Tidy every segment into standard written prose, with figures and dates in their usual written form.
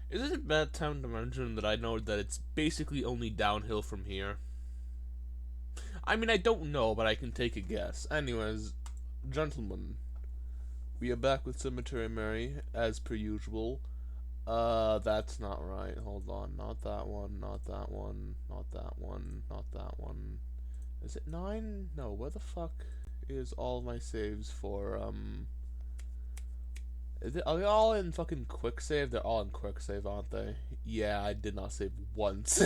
Is it a bad time to mention that I know that it's basically only downhill from here? I mean, I don't know, but I can take a guess. Anyways, gentlemen, we are back with Cemetery Mary, as per usual. That's not right. Hold on. Not that one, not that one, not that one, not that one. Is it 9? No, where the fuck is all my saves for, are they all in fucking quick save? They're all in quick save, aren't they? Yeah, I did not save once.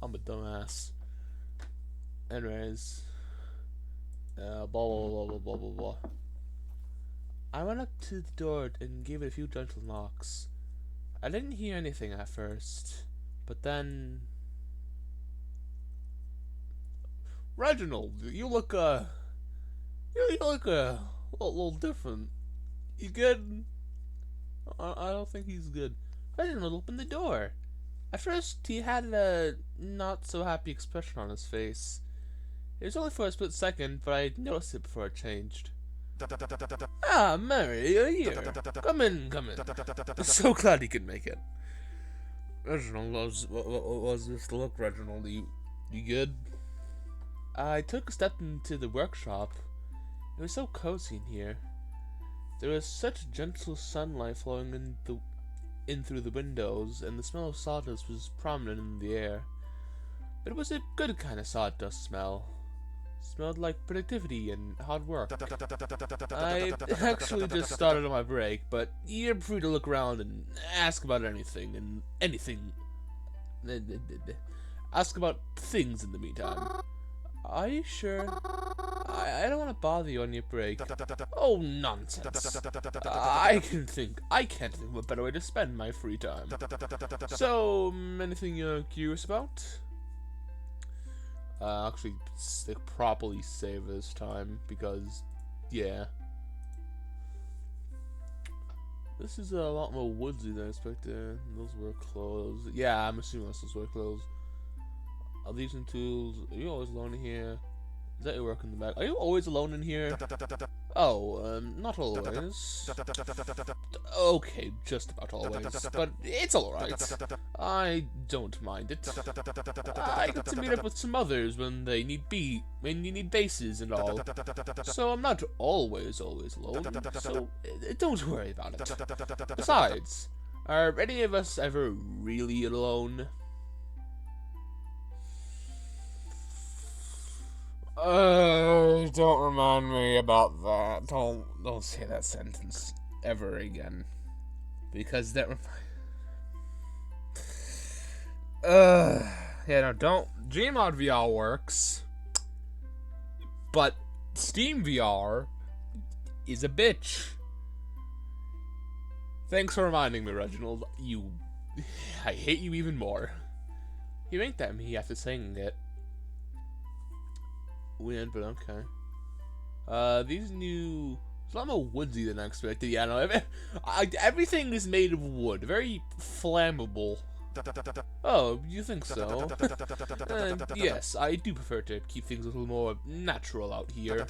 I'm a dumbass. Anyways, blah blah blah blah blah blah blah. I went up to the door and gave it a few gentle knocks. I didn't hear anything at first, but then Reginald, you look you look little different. You good? I don't think he's good. Reginald opened the door. At first, he had a not so happy expression on his face. It was only for a split second, but I noticed it before it changed. Ah, Mary, you're here. Come in, come in. So glad he could make it. Reginald, what was this look, Reginald? You good? I took a step into the workshop. It was so cozy in here. There was such gentle sunlight flowing in through the windows, and the smell of sawdust was prominent in the air. But it was a good kind of sawdust smell. Smelled like productivity and hard work. I actually just started on my break, but you're free to look around and ask about anything and anything. Ask about things in the meantime. Are you sure? I don't want to bother you on your break. Oh, nonsense. I can't think of a better way to spend my free time. So, anything you're curious about? Actually, properly save this time, because, yeah. This is a lot more woodsy than I expected. Those were clothes. Yeah, I'm assuming those were clothes. Are these some tools? Are you always alone in here? Is that your work in the back? Are you always alone in here? Oh, not always. Okay, just about always, but it's alright. I don't mind it. I get to meet up with some others when you need bases and all. So I'm not always alone, so don't worry about it. Besides, are any of us ever really alone? Don't remind me about that. Don't say that sentence ever again. Because that yeah, no, don't. Gmod VR works, but Steam VR is a bitch. Thanks for reminding me, Reginald. I hate you even more. You ain't that me after saying it. Weird, but okay. These new... It's a lot more woodsy than I expected. Yeah, no, everything is made of wood. Very flammable. Oh, you think so? Yes, I do prefer to keep things a little more natural out here.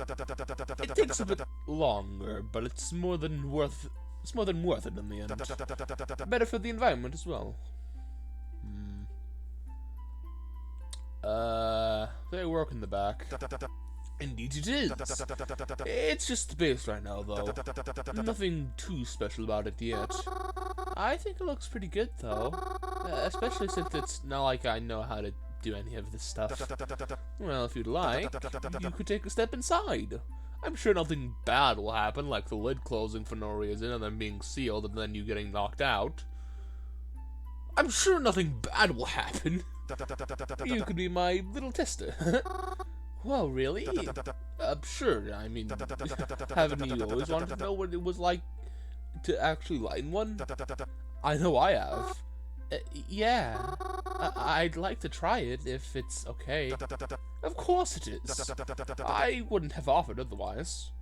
It takes a bit longer, but it's more than worth it in the end. Better for the environment as well. They work in the back. Indeed it is. It's just the base right now, though. Nothing too special about it yet. I think it looks pretty good, though. Especially since it's not like I know how to do any of this stuff. Well, if you'd like, you could take a step inside. I'm sure nothing bad will happen, like the lid closing for no reason and then being sealed and then you getting knocked out. I'm sure nothing bad will happen. You could be my little tester. Well, really? Sure, I mean, haven't you always wanted to know what it was like to actually lighten one? I know I have. Yeah. I'd like to try it, if it's okay. Of course it is. I wouldn't have offered otherwise.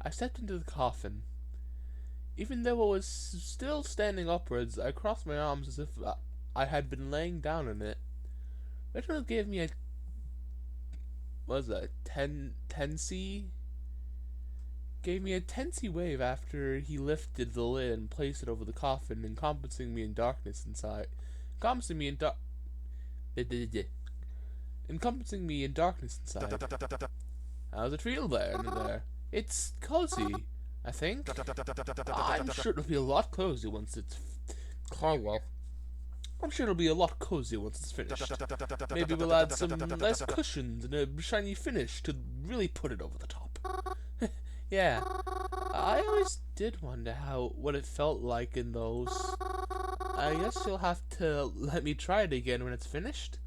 I stepped into the coffin. Even though I was still standing upwards, I crossed my arms as if I had been laying down in it. Reginald gave me a... what was that? 10C? gave me a tensy wave after he lifted the lid and placed it over the coffin, encompassing me in darkness inside. Encompassing me in encompassing me in darkness inside. How's it feel there? It's cozy, I think. I'm sure it'll be a lot cozy once it's I'm sure it'll be a lot cozy once it's finished. Maybe we'll add some nice cushions and a shiny finish to really put it over the top. Yeah, I always did wonder what it felt like in those. I guess you'll have to let me try it again when it's finished.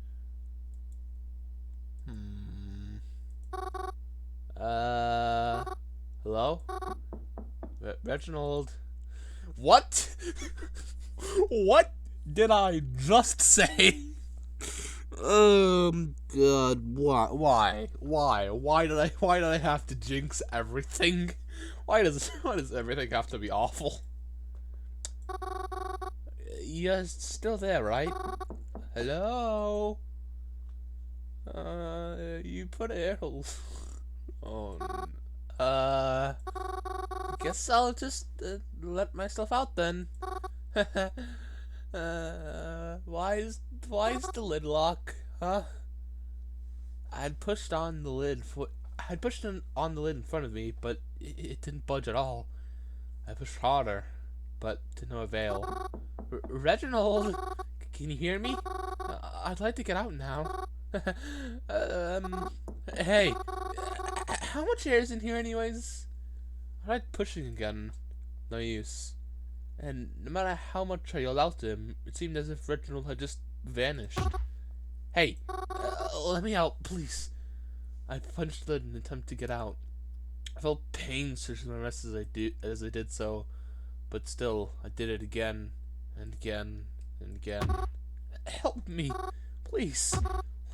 Hello? Reginald? What? What did I just say? God, why? Why did I have to jinx everything? Why does everything have to be awful? You're still there, right? Hello? You put arrows. Oh, guess I'll just let myself out then. Why is the lid locked, huh? I'd pushed on the lid on the lid in front of me, but it didn't budge at all. I pushed harder, but to no avail. Reginald, can you hear me? I'd like to get out now. Hey, how much air is in here anyways? I tried pushing again. No use. And no matter how much I yelled out to him, it seemed as if Reginald had just vanished. Hey, let me out, please. I punched the lid in an attempt to get out. I felt pain searching my wrist as I did so, but still, I did it again and again and again. Help me, please.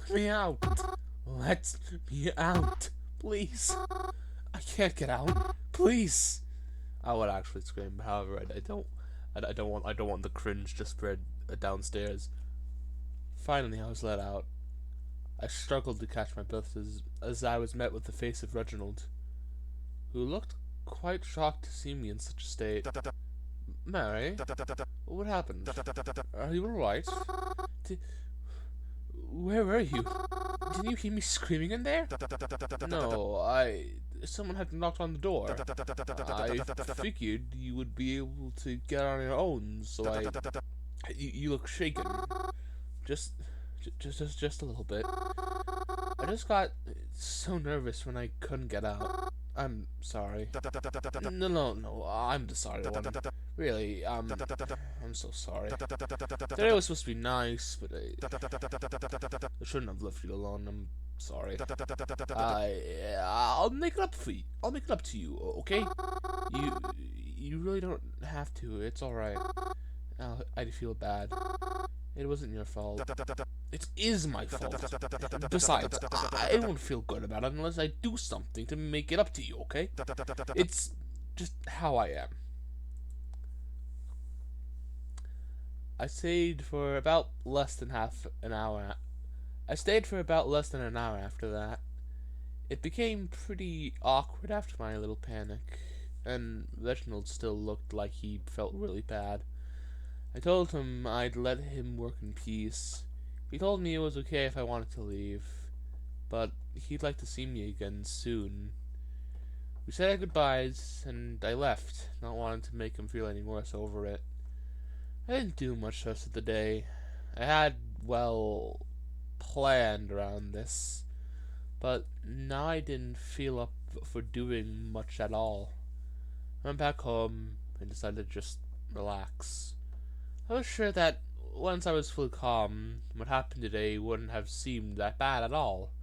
Let me out. Let me out, please. I can't get out. Please. I would actually scream. However, I don't want the cringe to spread downstairs. Finally, I was let out. I struggled to catch my breath as I was met with the face of Reginald, who looked quite shocked to see me in such a state. Mary, what happened? Are you alright? Where were you? Didn't you hear me screaming in there? No, someone had knocked on the door. I figured you would be able to get on your own, so you look shaken. Just a little bit. I just got so nervous when I couldn't get out. I'm sorry. No, I'm the sorry one. Really, I'm so sorry. Today was supposed to be nice, but I shouldn't have left you alone. I'm sorry. I'll make it up for you. I'll make it up to you, okay? You really don't have to. It's alright. I feel bad. It wasn't your fault. It is my fault. Besides, I won't feel good about it unless I do something to make it up to you, okay? It's just how I am. I stayed for about less than an hour after that. It became pretty awkward after my little panic, and Reginald still looked like he felt really bad. I told him I'd let him work in peace. He told me it was okay if I wanted to leave, but he'd like to see me again soon. We said our goodbyes, and I left, not wanting to make him feel any worse over it. I didn't do much the rest of the day. I had, planned around this, but now I didn't feel up for doing much at all. I went back home and decided to just relax. I was sure that once I was fully calm, what happened today wouldn't have seemed that bad at all.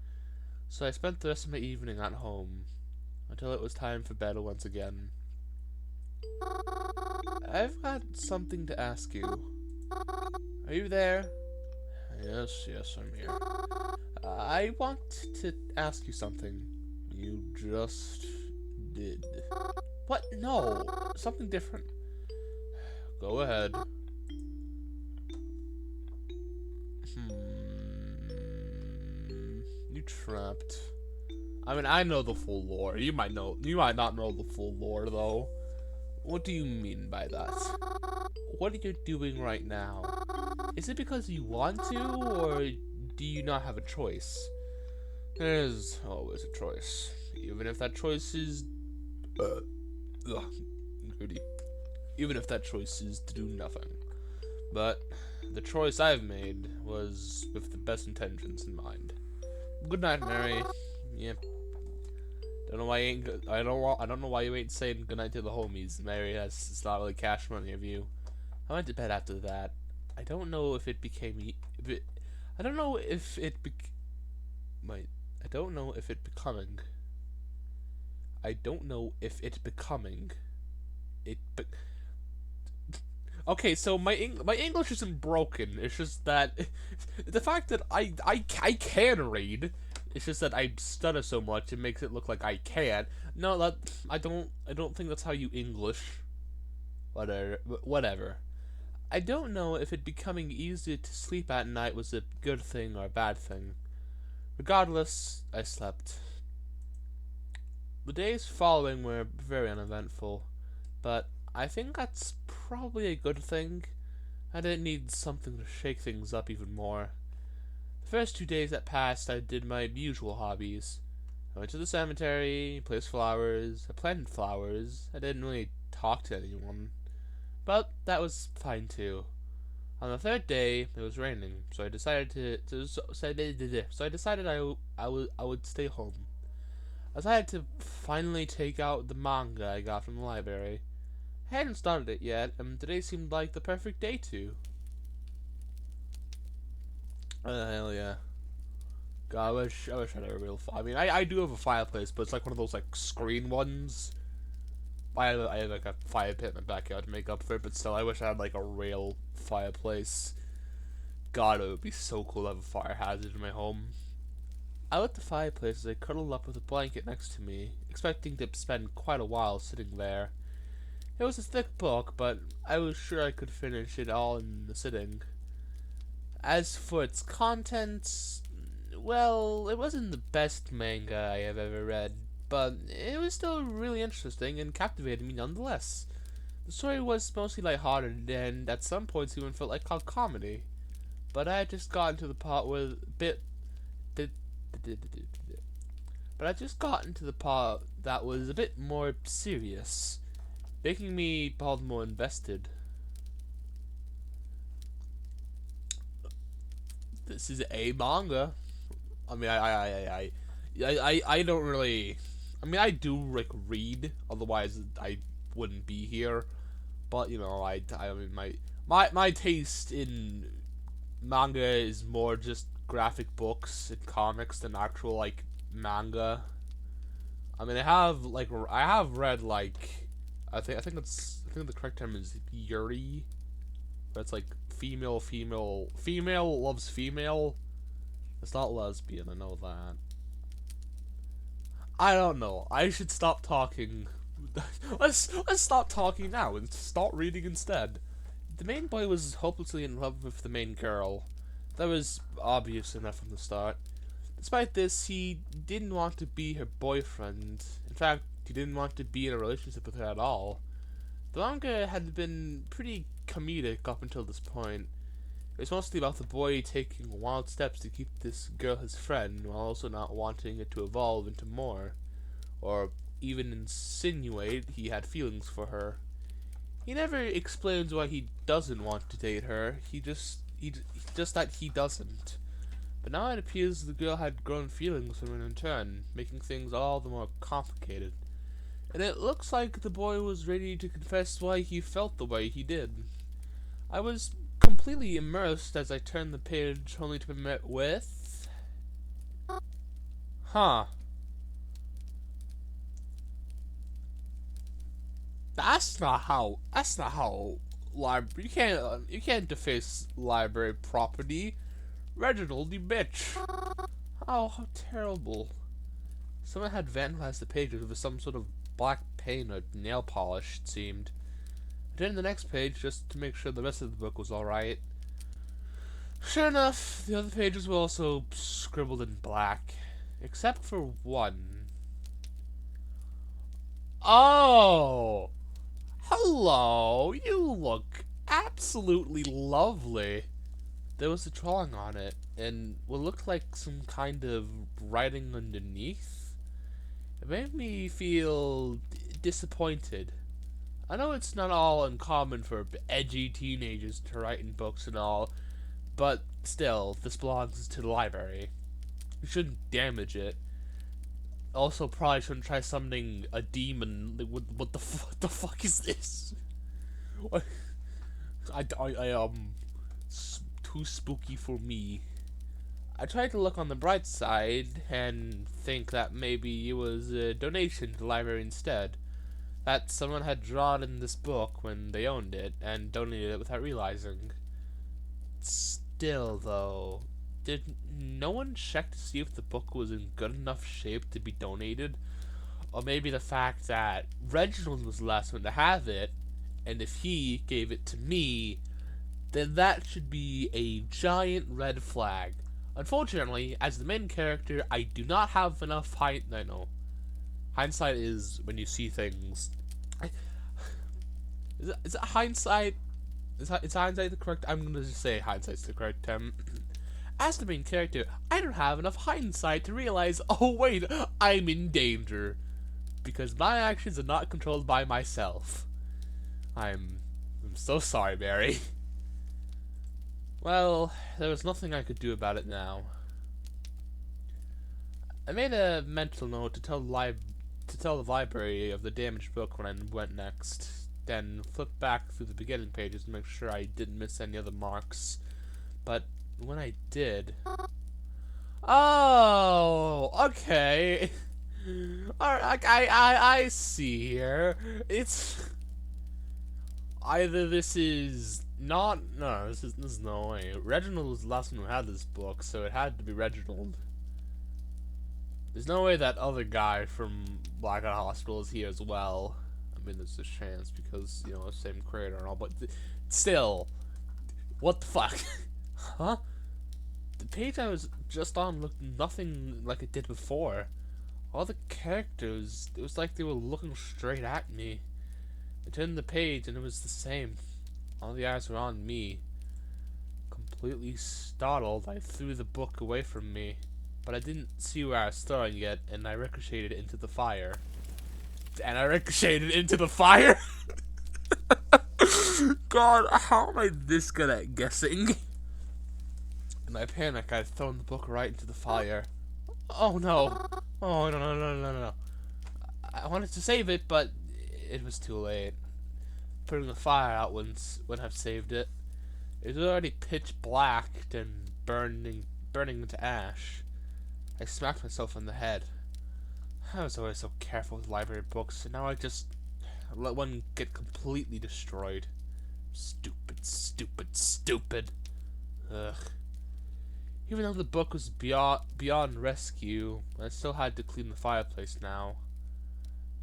So I spent the rest of my evening at home, until it was time for bed once again. I've got something to ask you. Are you there? Yes, I'm here. I want to ask you something. You just did. What? No, something different. Go ahead. You trapped. I mean, I know the full lore. You might not know the full lore, though. What do you mean by that? What are you doing right now? Is it because you want to, or do you not have a choice? There's always a choice. Even if that choice is... ugh, dirty. Even if that choice is to do nothing. But the choice I've made was with the best intentions in mind. Good night, Mary. Yep. Don't know why you ain't. I don't know why you ain't saying goodnight to the homies, Mary. It's not really cash money of you. I went to bed after that. I don't know if it became. I don't know if it. Wait. I don't know if it becoming. I don't know if it becoming. Okay, so my English isn't broken. It's just that the fact that I can read. It's just that I stutter so much it makes it look like I can't. No, that I don't think that's how you English. Whatever. I don't know if it becoming easier to sleep at night was a good thing or a bad thing. Regardless, I slept. The days following were very uneventful, but I think that's probably a good thing. I didn't need something to shake things up even more. The first 2 days that passed, I did my usual hobbies. I went to the cemetery, placed flowers, I planted flowers. I didn't really talk to anyone, but that was fine too. On the third day, it was raining, so I decided so I decided I would stay home. I decided to finally take out the manga I got from the library. I hadn't started it yet, and today seemed like the perfect day to. Hell yeah. God, I wish I had a real I mean, I do have a fireplace, but it's like one of those, like, screen ones. I have like, a fire pit in my backyard to make up for it, but still, I wish I had, like, a real fireplace. God, it would be so cool to have a fire hazard in my home. I lit the fireplace as I cuddled up with a blanket next to me, expecting to spend quite a while sitting there. It was a thick book, but I was sure I could finish it all in the sitting. As for its contents, well, it wasn't the best manga I have ever read, but it was still really interesting and captivated me nonetheless. The story was mostly lighthearted and at some points even felt like a comedy, but I had just gotten to the part where that was a bit more serious, making me all the more invested. This is a manga. I mean, I don't really. I mean, I do like read. Otherwise, I wouldn't be here. But you know, I mean, my taste in manga is more just graphic books and comics than actual like manga. I mean, I have read like I think the correct term is yuri. But it's like female loves female. It's not lesbian, I know that. I don't know. I should stop talking. let's stop talking now and start reading instead. The main boy was hopelessly in love with the main girl. That was obvious enough from the start. Despite this, he didn't want to be her boyfriend. In fact, he didn't want to be in a relationship with her at all. The manga had been pretty comedic up until this point. It was mostly about the boy taking wild steps to keep this girl his friend, while also not wanting it to evolve into more, or even insinuate he had feelings for her. He never explains why he doesn't want to date her. He just that he doesn't. But now it appears the girl had grown feelings for him in turn, making things all the more complicated. And it looks like the boy was ready to confess why he felt the way he did. I was completely immersed as I turned the page, only to be met with... Huh. That's not how you can't deface library property. Reginald, you bitch. Oh, how terrible. Someone had vandalized the pages with some sort of black paint or nail polish, it seemed. I turned the next page just to make sure the rest of the book was alright. Sure enough, the other pages were also scribbled in black. Except for one. Oh! Hello! You look absolutely lovely. There was a drawing on it, and what looked like some kind of writing underneath. It made me feel disappointed. I know it's not all uncommon for edgy teenagers to write in books and all, but still, this belongs to the library. You shouldn't damage it. Also, probably shouldn't try summoning a demon. Like, what the fuck is this? What? Too spooky for me. I tried to look on the bright side and think that maybe it was a donation to the library instead. That someone had drawn in this book when they owned it and donated it without realizing. Still, though, did no one check to see if the book was in good enough shape to be donated? Or maybe the fact that Reginald was the last one to have it, and if he gave it to me, then that should be a giant red flag. Unfortunately, as the main character, I do not have enough hindsight is when you see things. Is it hindsight? Is hindsight the correct? I'm gonna just say hindsight's the correct term. As the main character, I don't have enough hindsight to realize, oh wait, I'm in danger. Because my actions are not controlled by myself. I'm so sorry, Mary. Well, there was nothing I could do about it now. I made a mental note to tell the library of the damaged book when I went next. Then flipped back through the beginning pages to make sure I didn't miss any other marks. But when I did... Oh, okay. Alright, I see here. It's... Either this is not... No, this is no way. Reginald was the last one who had this book, so it had to be Reginald. There's no way that other guy from Blackout Hospital is here as well. I mean, there's a chance because, you know, same creator and all, but still. What the fuck? Huh? The page I was just on looked nothing like it did before. All the characters, it was like they were looking straight at me. I turned the page and it was the same. All the eyes were on me. Completely startled, I threw the book away from me. But I didn't see where I was throwing it, and I ricocheted into the fire. God, how am I this good at guessing? In my panic, I had thrown the book right into the fire. Oh no. Oh, no. I wanted to save it, but it was too late. Putting the fire out wouldn't have saved it. It was already pitch black and burning into ash. I smacked myself in the head. I was always so careful with library books, and now I just let one get completely destroyed. Stupid. Ugh. Even though the book was beyond rescue, I still had to clean the fireplace now.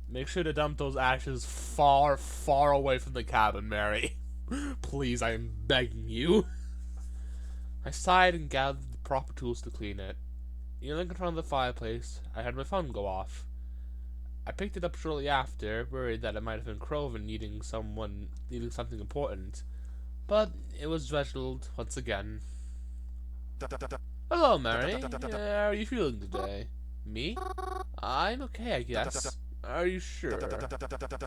Make sure to dump those ashes far, far away from the cabin, Mary. Please, I am begging you. I sighed and gathered the proper tools to clean it. Kneeling in front of the fireplace, I had my phone go off. I picked it up shortly after, worried that it might have been Croven needing something important. But it was Reginald once again. Hello, Mary. How are you feeling today? Me? I'm okay, I guess. Are you sure?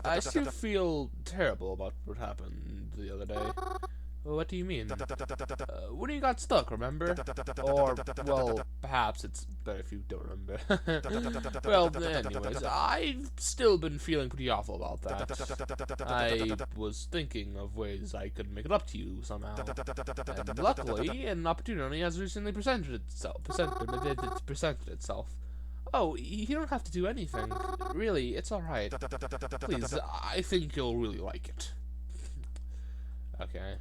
I still feel terrible about what happened the other day. What do you mean? When you got stuck, remember? Or, well, perhaps it's better if you don't remember. Well, anyways, I've still been feeling pretty awful about that. I was thinking of ways I could make it up to you somehow. And luckily, an opportunity has recently presented itself. Oh, you don't have to do anything. Really, it's alright. Please, I think you'll really like it. Okay.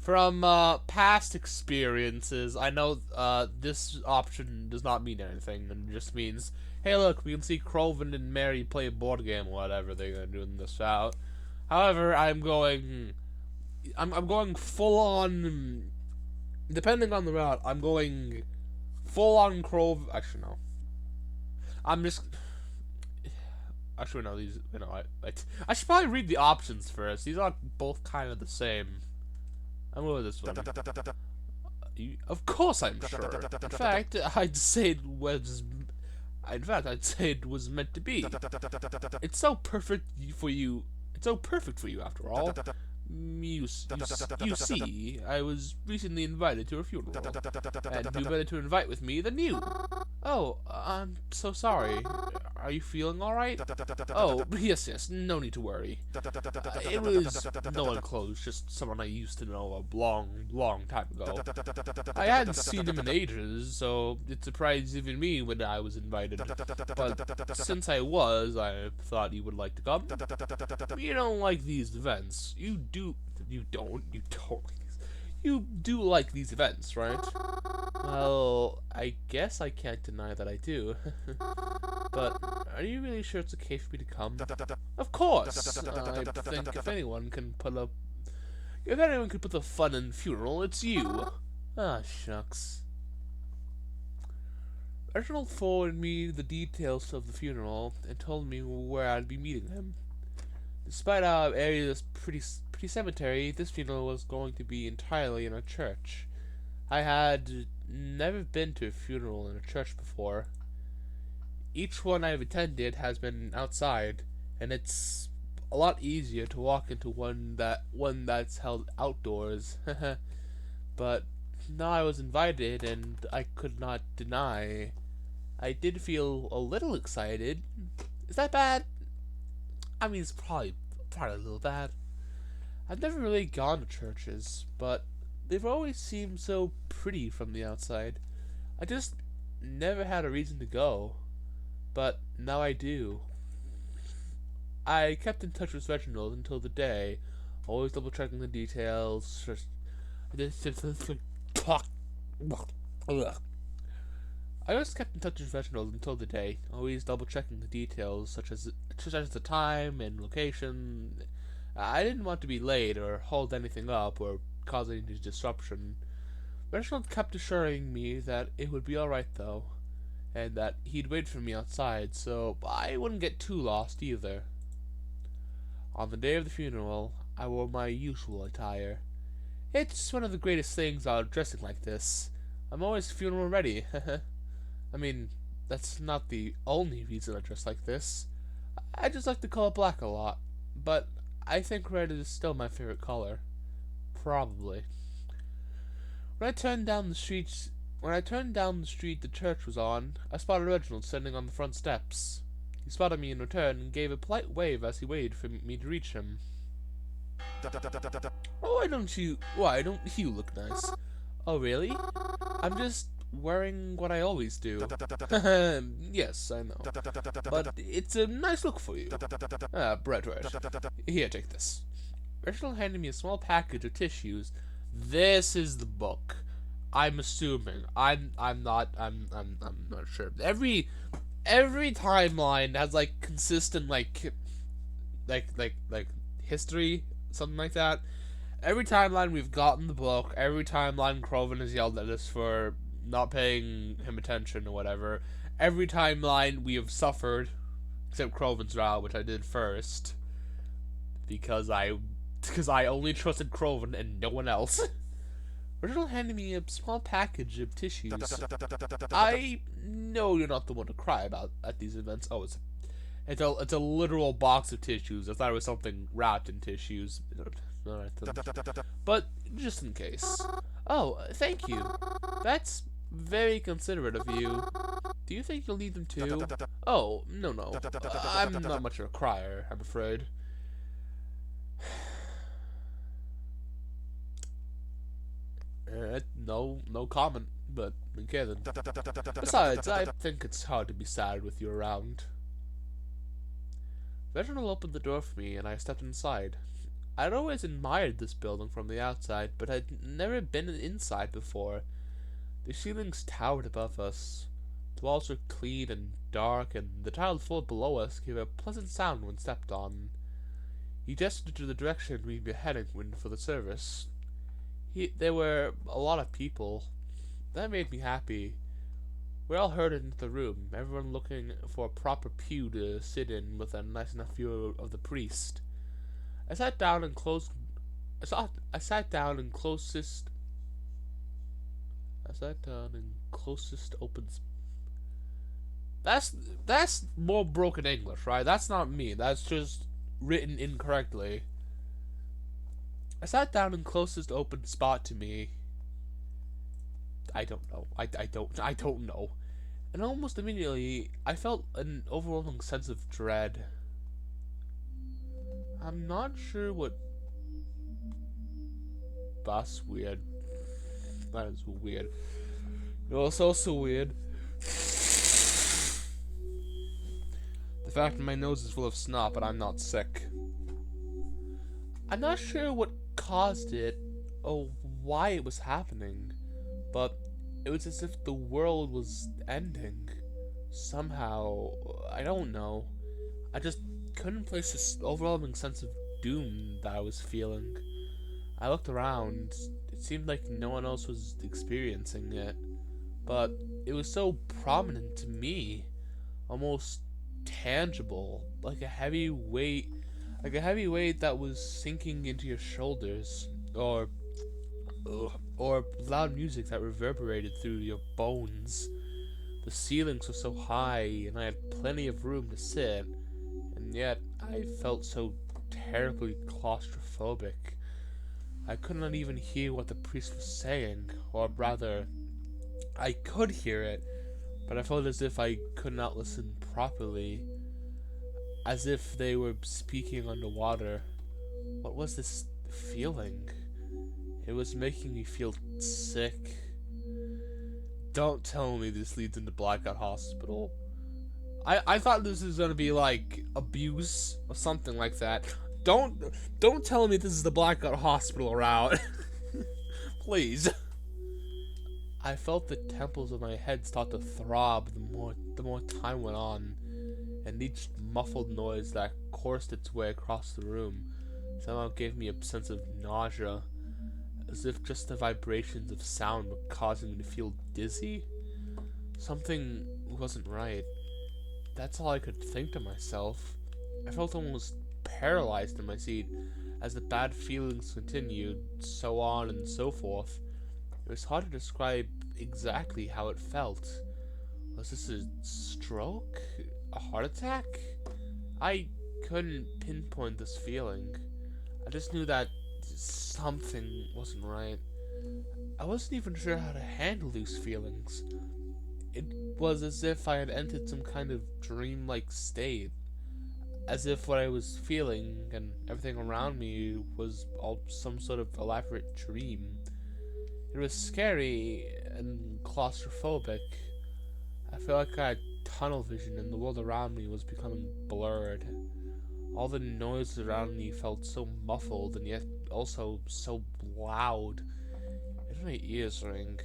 From past experiences, I know this option does not mean anything, and just means, hey look, we can see Croven and Mary play a board game or whatever they're gonna do in this route. However, I'm going full on, depending on the route, I'm going full on Croven. Actually, no. I'm just. Actually, no. These, I should probably read the options first. These are both kind of the same. I'm going with this one. Of course, I'm sure. In fact, I'd say it was. In fact, I'd say it was meant to be. It's so perfect for you. It's so perfect for you, after all. You see, I was recently invited to a funeral, and who better to invite with me than you? Oh, I'm so sorry. Are you feeling alright? Oh, yes, no need to worry. It was no one close, just someone I used to know a long time ago. I hadn't seen him in ages, so it surprised even me when I was invited. But since I was, I thought you would like to come. You don't like these events. You don't You do like these events, right? Well, I guess I can't deny that I do. But are you really sure it's okay for me to come? Of course! I think if anyone can put the fun in funeral, it's you. Ah, shucks. Reginald forwarded me the details of the funeral and told me where I'd be meeting him. Despite our area's pretty cemetery, this funeral was going to be entirely in a church. I had never been to a funeral in a church before. Each one I've attended has been outside, and it's a lot easier to walk into one that's held outdoors. But now I was invited, and I could not deny. I did feel a little excited. Is that bad? I mean, it's probably a little bad. I've never really gone to churches, but they've always seemed so pretty from the outside. I just never had a reason to go, but now I do. I kept in touch with Reginald until the day, always double checking the details. I just kept in touch with Reginald until the day, always double checking the details, such as the time and location. I didn't want to be late or hold anything up or cause any disruption. Reginald kept assuring me that it would be alright though, and that he'd wait for me outside, so I wouldn't get too lost either. On the day of the funeral, I wore my usual attire. It's one of the greatest things about dressing like this. I'm always funeral ready. I mean, that's not the only reason I dress like this. I just like the color black a lot, but I think red is still my favorite color. Probably. When I turned down the street the church was on, I spotted Reginald standing on the front steps. He spotted me in return and gave a polite wave as he waited for me to reach him. Why don't you look nice? Oh, really? I'm just wearing what I always do. Yes, I know. But it's a nice look for you. Bread. Here, take this. Reginald handed me a small package of tissues. This is the book. I'm assuming. I'm not sure. Every timeline has like consistent like history, something like that. Every timeline we've gotten the book. Every timeline Croven has yelled at us for not paying him attention or whatever. Every timeline we have suffered, except Croven's route, which I did first, because I only trusted Croven and no one else. Reginald handed me a small package of tissues. I know you're not the one to cry about at these events. Oh, it's a literal box of tissues. I thought it was something wrapped in tissues. Alright, but just in case. Oh, thank you. That's very considerate of you. Do you think you'll need them too? Oh, no. I'm not much of a crier, I'm afraid. No comment, but okay then. Besides, I think it's hard to be sad with you around. Reginald opened the door for me, and I stepped inside. I'd always admired this building from the outside, but I'd never been inside before. The ceilings towered above us. The walls were clean and dark, and the tiled floor below us gave a pleasant sound when stepped on. He gestured to the direction we'd be heading for the service. There were a lot of people. That made me happy. We all herded into the room, everyone looking for a proper pew to sit in with a nice enough view of the priest. I sat down and closed. I sat down in closest. I sat down in closest open. That's more broken English, right? That's not me. That's just written incorrectly. I sat down in closest open spot to me. I don't know. I don't know. And almost immediately, I felt an overwhelming sense of dread. I'm not sure what. That's weird. That is weird. You know, it's also weird. The fact that my nose is full of snot, but I'm not sick. I'm not sure what caused it or why it was happening, but it was as if the world was ending. Somehow, I don't know. I just couldn't place this overwhelming sense of doom that I was feeling. I looked around. It seemed like no one else was experiencing it, but it was so prominent to me, almost tangible, like a heavy weight that was sinking into your shoulders, or loud music that reverberated through your bones. The ceilings were so high, and I had plenty of room to sit, and yet I felt so terribly claustrophobic. I could not even hear what the priest was saying, or rather, I could hear it, but I felt as if I could not listen properly, as if they were speaking underwater. What was this feeling? It was making me feel sick. Don't tell me this leads into Blackout Hospital. I thought this was gonna be like abuse or something like that. Don't tell me this is the Blackout Hospital route. Please. I felt the temples of my head start to throb the more time went on, and each muffled noise that coursed its way across the room somehow gave me a sense of nausea, as if just the vibrations of sound were causing me to feel dizzy. Something wasn't right. That's all I could think to myself. I felt almost paralyzed in my seat as the bad feelings continued, so on and so forth. It was hard to describe exactly how it felt. Was this a stroke? A heart attack? I couldn't pinpoint this feeling. I just knew that something wasn't right. I wasn't even sure how to handle these feelings. It was as if I had entered some kind of dreamlike state. As if what I was feeling and everything around me was all some sort of elaborate dream. It was scary and claustrophobic. I felt like I had tunnel vision and the world around me was becoming blurred. All the noises around me felt so muffled and yet also so loud. It made my ears ring,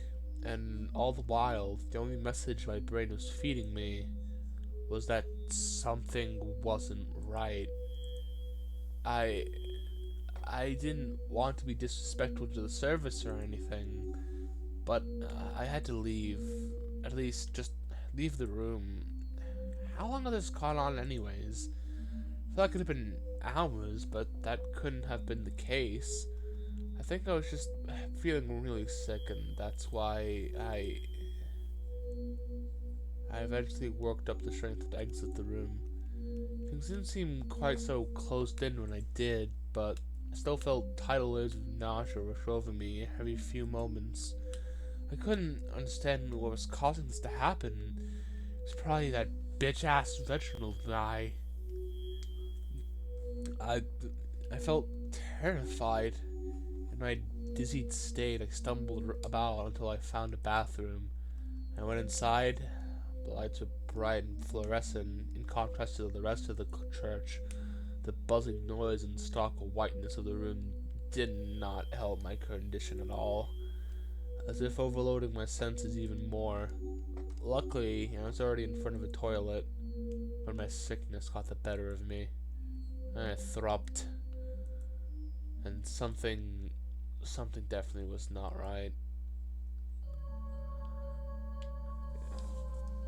and all the while, the only message my brain was feeding me was that something wasn't right. I didn't want to be disrespectful to the service or anything, but I had to leave. At least just leave the room. How long had this gone on anyways? I feel like it could have been hours, but that couldn't have been the case. I think I was just feeling really sick, and that's why I eventually worked up the strength to exit the room. Things didn't seem quite so closed in when I did, but I still felt tidal waves of nausea rush over me every few moments. I couldn't understand what was causing this to happen. It was probably that bitch-ass Reginald guy. I felt terrified. In my dizzied state, I stumbled about until I found a bathroom. I went inside. The lights were bright and fluorescent, in contrast to the rest of the church. The buzzing noise and stark whiteness of the room did not help my condition at all, as if overloading my senses even more. Luckily, I was already in front of a toilet when my sickness got the better of me. I throbbed, and something definitely was not right.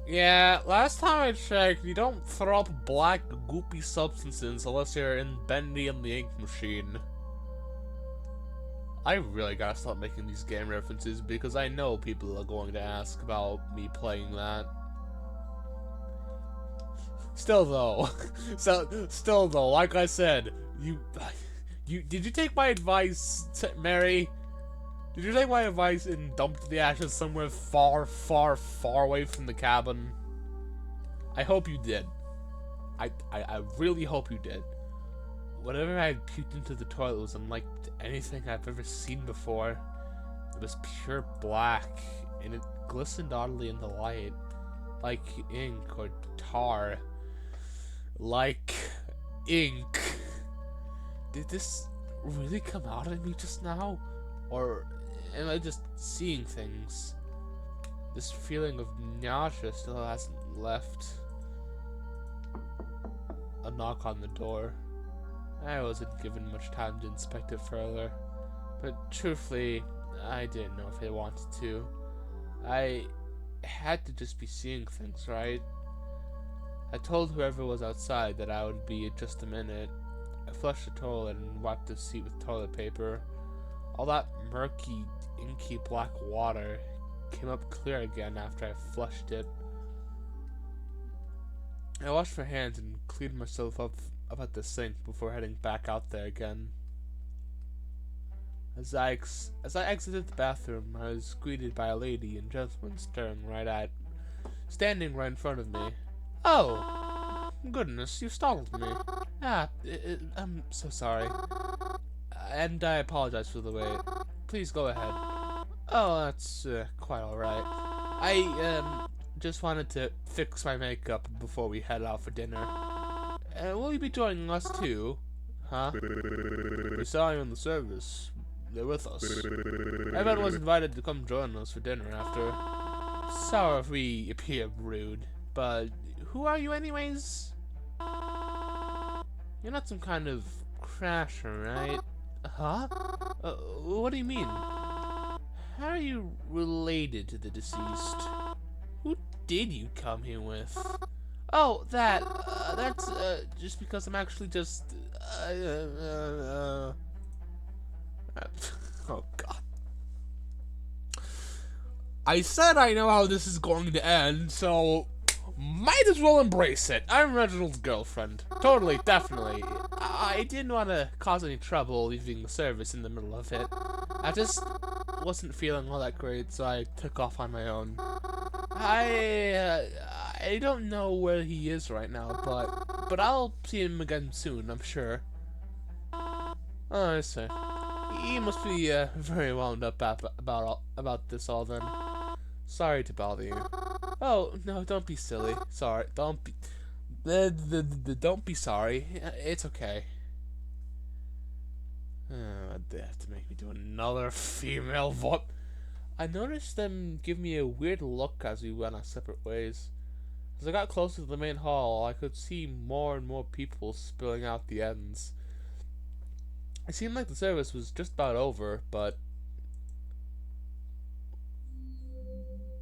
Yeah, last time I checked, you don't throw up black, goopy substances unless you're in Bendy and the Ink Machine. I really gotta stop making these game references because I know people are going to ask about me playing that. Still though, still though, like I said, did you take my advice, Mary? Did you take my advice and dump the ashes somewhere far, far, far away from the cabin? I hope you did. I really hope you did. Whatever I had puked into the toilet was unlike anything I've ever seen before. It was pure black, and it glistened oddly in the light, like ink or tar. Like ink. Did this really come out of me just now? Or am I just seeing things? This feeling of nausea still hasn't left. A knock on the door. I wasn't given much time to inspect it further, but truthfully, I didn't know if I wanted to. I had to just be seeing things, right? I told whoever was outside that I would be in just a minute. I flushed the toilet and wiped the seat with toilet paper. All that murky, inky black water came up clear again after I flushed it. I washed my hands and cleaned myself up at the sink before heading back out there again. As I exited the bathroom, I was greeted by a lady and gentleman standing right in front of me. Oh, goodness, you startled me. I'm so sorry. And I apologize for the wait. Please go ahead. Oh, that's quite alright. I just wanted to fix my makeup before we head out for dinner. Will you be joining us too? Huh? We saw you in the service. They're with us. Everyone was invited to come join us for dinner after. Sorry if we appear rude, but who are you anyways? You're not some kind of crasher, right? Huh? What do you mean? How are you related to the deceased? Who did you come here with? Oh, that's just because I'm actually just, oh god. I said I know how this is going to end, so might as well embrace it. I'm Reginald's girlfriend. Totally, definitely. I didn't want to cause any trouble leaving the service in the middle of it. I just wasn't feeling all that great, so I took off on my own. I don't know where he is right now, but I'll see him again soon, I'm sure. Oh, I see. He must be very wound up about this all then. Sorry to bother you. Oh no, don't be silly. Sorry, don't be. Don't be sorry. It's okay. They have to make me do another female voice. I noticed them give me a weird look as we went our separate ways. As I got closer to the main hall, I could see more and more people spilling out the ends. It seemed like the service was just about over, but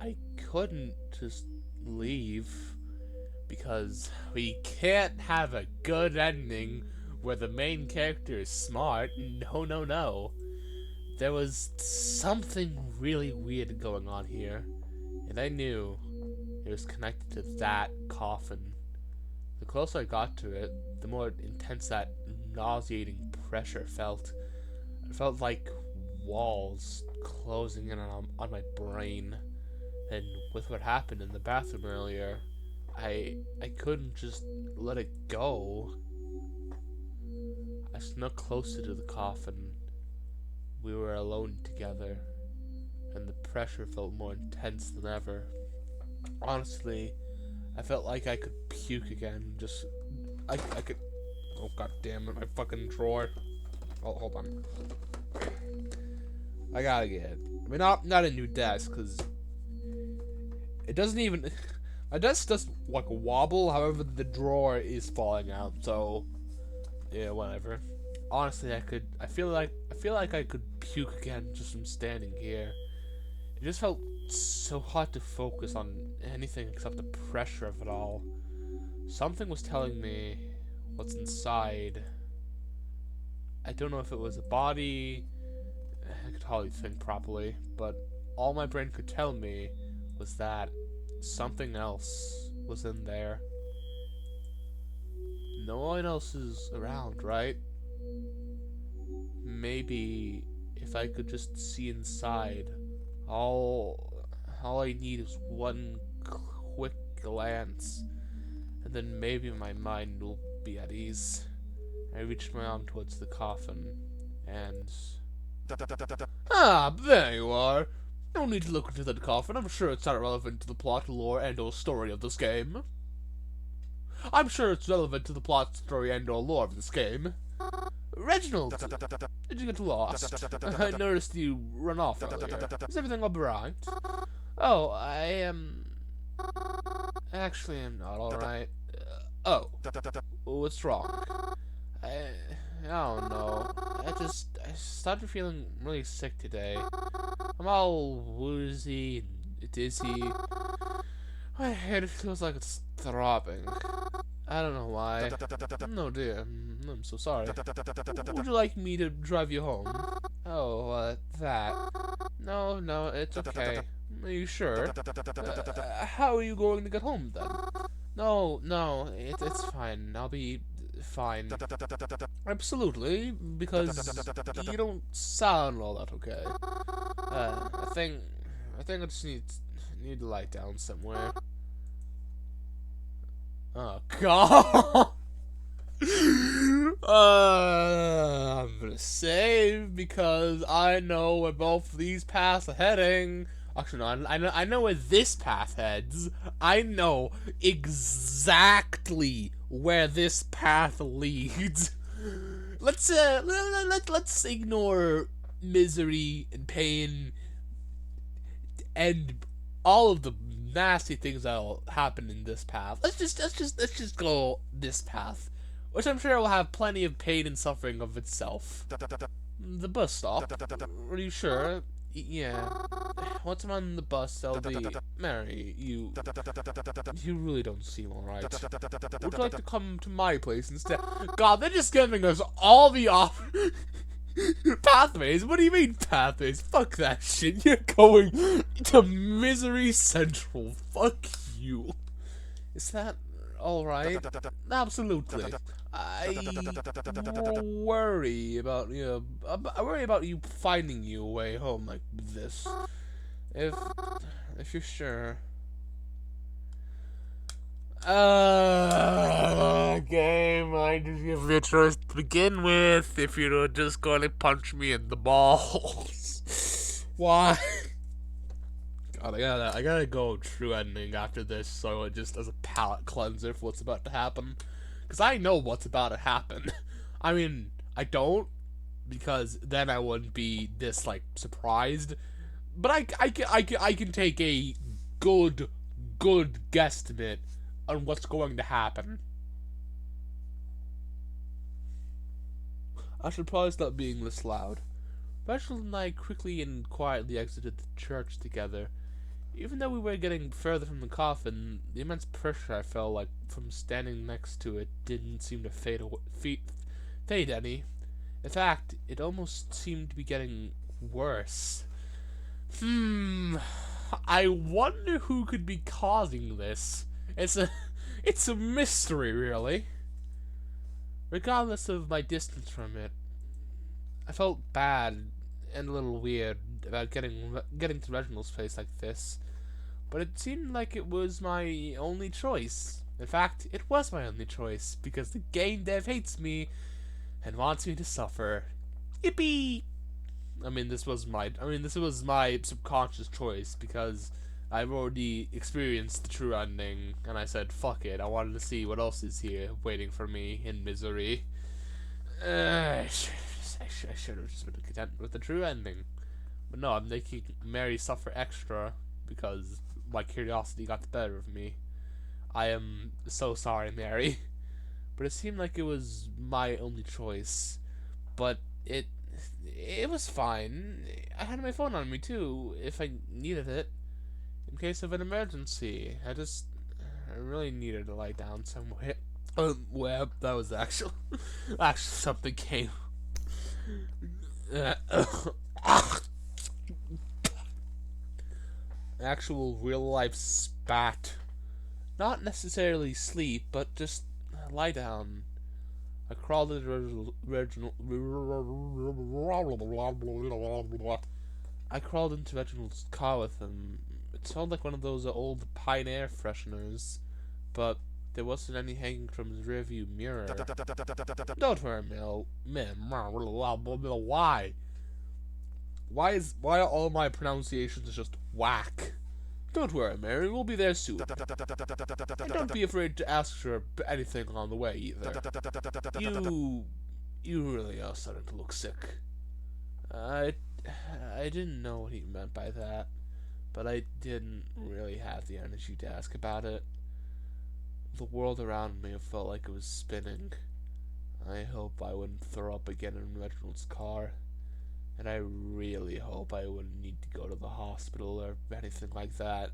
I couldn't just leave because we can't have a good ending where the main character is smart. No, no, no. There was something really weird going on here, and I knew it was connected to that coffin. The closer I got to it, the more intense that nauseating pressure felt. It felt like walls closing in on my brain. And with what happened in the bathroom earlier, I couldn't just let it go. I snuck closer to the coffin. We were alone together, and the pressure felt more intense than ever. Honestly, I felt like I could puke again. I could. Oh god damn it! My fucking drawer. Oh, hold on. I gotta get it. I mean, not a new desk, cause it doesn't even. My desk does like wobble. However, the drawer is falling out. So yeah, whatever. Honestly, I feel like I could puke again just from standing here. It just felt so hard to focus on anything except the pressure of it all. Something was telling me what's inside. I don't know if it was a body. I could hardly think properly, but all my brain could tell me was that something else was in there. No one else is around, right? Maybe if I could just see inside, all I need is one quick glance, and then maybe my mind will be at ease. I reached my arm towards the coffin, and... Ah, there you are. No need to look into that coffin. I'm sure it's not relevant to the plot, lore, and/or story of this game. Reginald, did you get lost? I noticed you run off earlier. Is everything alright? Oh, I am... Actually, I'm not alright. Oh, what's wrong? I don't know. I started feeling really sick today. I'm all woozy and dizzy. My head feels like it's throbbing. I don't know why. No, dear. I'm so sorry. Would you like me to drive you home? Oh, that. No, it's okay. Are you sure? How are you going to get home, then? No, it's fine. I'll be fine. Absolutely, because you don't sound all that okay. I think I just need to lie down somewhere. Oh God! I'm gonna save because I know where both of these paths are heading. Actually, no, I know where this path heads. I know exactly where this path leads. Let's ignore misery and pain and all of the nasty things that'll happen in this path. Let's just go this path, which I'm sure will have plenty of pain and suffering of itself. The bus stop? Are you sure? Yeah. Once I'm on the bus, I'll be... Mary, you really don't seem alright. Would you like to come to my place instead? God, they're just giving us all the pathways? What do you mean pathways? Fuck that shit. You're going to Misery Central. Fuck you. Is that alright? Absolutely. I worry about you finding your way home like this. If you're sure. Game, I just give you a choice to begin with if you're just gonna punch me in the balls. Why? God, I gotta go true ending after this, so it just as a palate cleanser for what's about to happen. Because I know what's about to happen. I mean, I don't, because then I wouldn't be this, like, surprised. But I can take a good guesstimate on what's going to happen. I should probably stop being this loud. Reginald and I quickly and quietly exited the church together. Even though we were getting further from the coffin, the immense pressure I felt like from standing next to it didn't seem to fade any. In fact, it almost seemed to be getting worse. I wonder who could be causing this. It's a mystery, really. Regardless of my distance from it, I felt bad and a little weird about getting to Reginald's place like this, but it seemed like it was my only choice. In fact, it was my only choice, because the game dev hates me and wants me to suffer. Yippee! This was my subconscious choice, because I've already experienced the true ending, and I said, fuck it, I wanted to see what else is here waiting for me in misery. I should have just been content with the true ending. But no, I'm making Mary suffer extra because my curiosity got the better of me. I am so sorry, Mary. But it seemed like it was my only choice. But it It was fine. I had my phone on me, too, if I needed it. In case of an emergency. I really needed to lie down somewhere. Well, that was actually something came. Actual real life spat. Not necessarily sleep, but just lie down. I crawled into Reginald's car with him. It smelled like one of those old Pine Air fresheners, but there wasn't any hanging from his rearview mirror. Don't worry, why? Why are all my pronunciations just whack? Don't worry, Mary, we'll be there soon. And don't be afraid to ask for anything on the way, either. You really are starting to look sick. I didn't know what he meant by that, but I didn't really have the energy to ask about it. The world around me felt like it was spinning. I hope I wouldn't throw up again in Reginald's car. And I really hope I wouldn't need to go to the hospital or anything like that.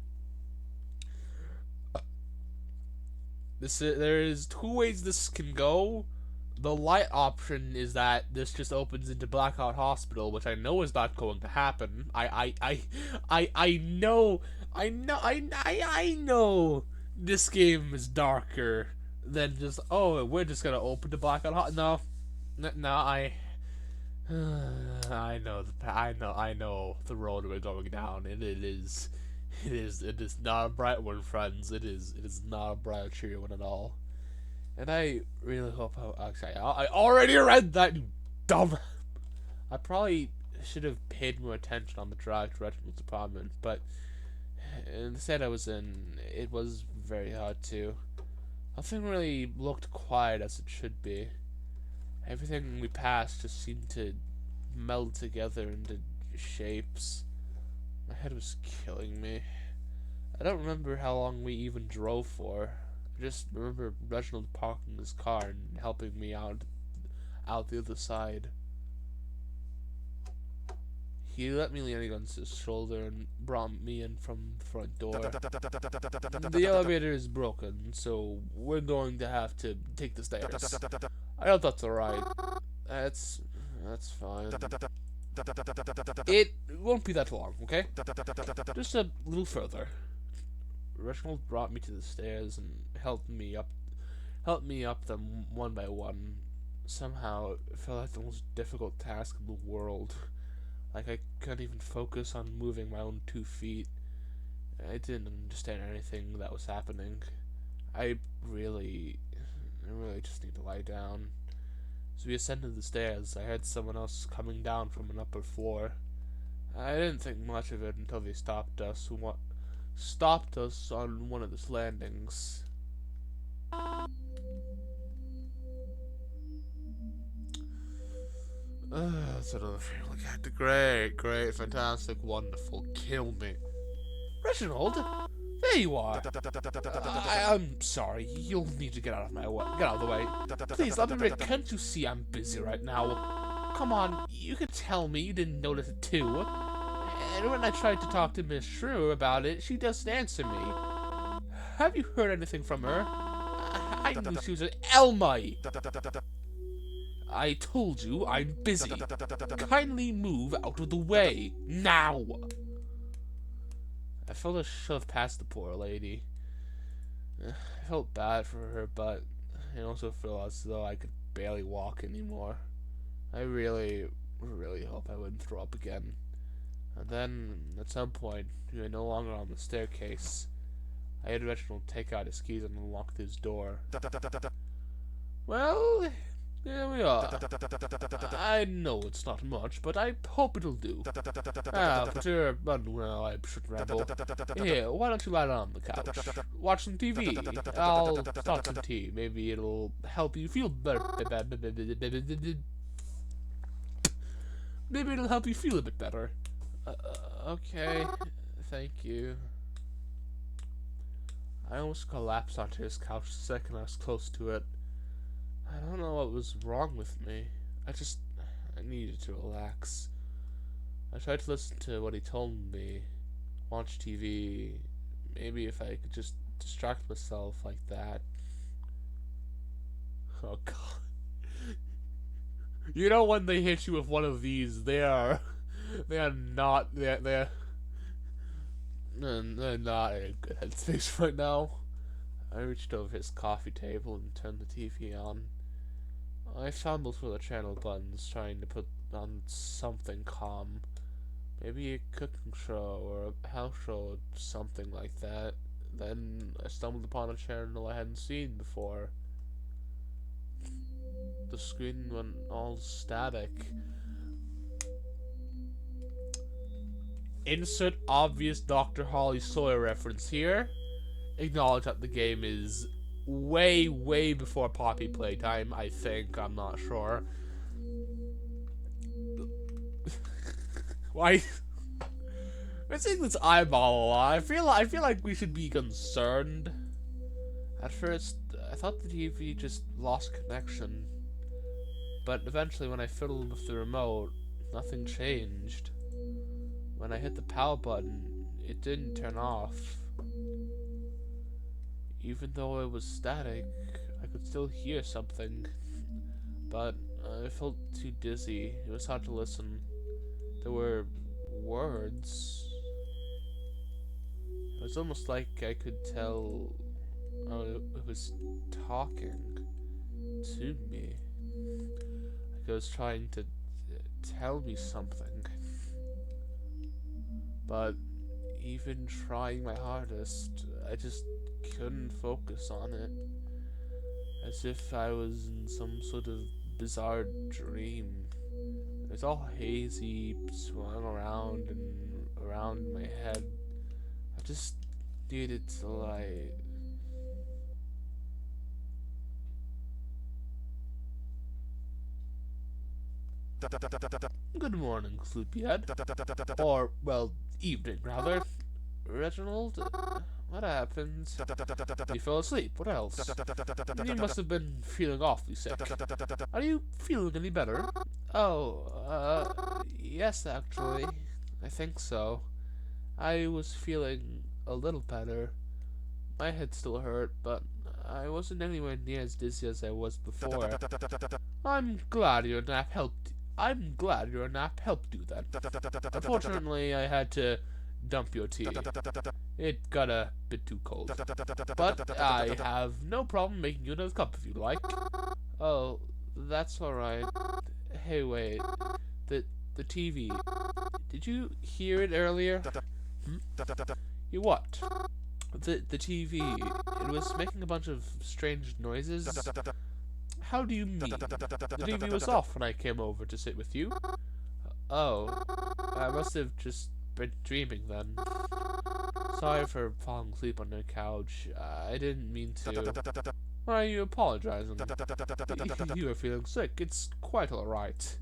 There is two ways this can go. The light option is that this just opens into Blackout Hospital, which I know is not going to happen. I know this game is darker than just, oh, we're just gonna open to Blackout Hospital. No, I know the road we're going down, and it is not a bright one, friends. It is not a bright, cheery one at all. And I really hope I already read that, you dumb. I probably should have paid more attention on the drive to Reginald's apartment, but instead it was very hard to. Nothing really looked quiet as it should be. Everything we passed just seemed to meld together into shapes. My head was killing me. I don't remember how long we even drove for. I just remember Reginald parking his car and helping me out the other side. He let me lean against his shoulder and brought me in from the front door. The elevator is broken, so we're going to have to take the stairs. I hope that's alright. That's fine. It won't be that long, okay? Just a little further. Reginald brought me to the stairs and helped me up them one by one. Somehow, it felt like the most difficult task in the world. Like I couldn't even focus on moving my own 2 feet. I didn't understand anything that was happening. I really just need to lie down. As we ascended the stairs, I heard someone else coming down from an upper floor. I didn't think much of it until they stopped us on one of the landings. That's another feeling. Great, fantastic, wonderful, kill me. Reginald? There you are. I'm sorry, you'll need to get out of the way. Please, let me read. Can't you see I'm busy right now? Come on, you could tell me you didn't notice it too. And when I tried to talk to Miss Shrew about it, she doesn't answer me. Have you heard anything from her? I knew she was an Elmite. I told you I'm busy. Kindly move out of the way, now. I felt a shove past the poor lady. I felt bad for her, but I also felt as though I could barely walk anymore. I really hope I wouldn't throw up again. And then, at some point, we were no longer on the staircase. I had Reginald take out his keys and unlock his door. Well, here we are. I know it's not much, but I hope it'll do. But you're unwell, I shouldn't ramble. Here, why don't you lie down on the couch? Watch some TV. I'll start some tea. Maybe it'll help you feel better. Maybe it'll help you feel a bit better. Okay. Thank you. I almost collapsed onto his couch the second I was close to it. I don't know what was wrong with me. I I needed to relax. I tried to listen to what he told me, watch TV, maybe if I could just distract myself like that. Oh god. You know when they hit you with one of these, they're not they're not in a good headspace right now. I reached over his coffee table and turned the TV on. I fumbled through the channel buttons, trying to put on something calm. Maybe a cooking show or a house show or something like that. Then I stumbled upon a channel I hadn't seen before. The screen went all static. Insert obvious Dr. Holly Sawyer reference here. Acknowledge that the game is way, way before Poppy playtime, I think. I'm not sure. Why? I'm seeing this eyeball a lot. I feel like we should be concerned. At first, I thought the TV just lost connection. But eventually, when I fiddled with the remote, nothing changed. When I hit the power button, it didn't turn off. Even though it was static, I could still hear something. But I felt too dizzy. It was hard to listen. There were words. It was almost like I could tell it was talking to me. Like it was trying to tell me something. But even trying my hardest, I just couldn't focus on it. As if I was in some sort of bizarre dream. It was all hazy, swung around and around my head. I just needed to lie. Good morning, sleepyhead. Or, well, evening, rather. Reginald? What happened? You fell asleep. What else? You must have been feeling awfully sick. Are you feeling any better? Oh, yes, actually. I think so. I was feeling a little better. My head still hurt, but I wasn't anywhere near as dizzy as I was before. I'm glad your nap helped you then. Unfortunately, I had to dump your tea. It got a bit too cold. But I have no problem making you another cup if you like. Oh, that's alright. Hey, wait. The TV. Did you hear it earlier? Hmm? You what? The TV. It was making a bunch of strange noises. How do you mean? The TV was off when I came over to sit with you. Oh, I must have just been dreaming then. Sorry for falling asleep on the couch. I didn't mean to. Why are you apologizing? You are feeling sick. It's quite alright.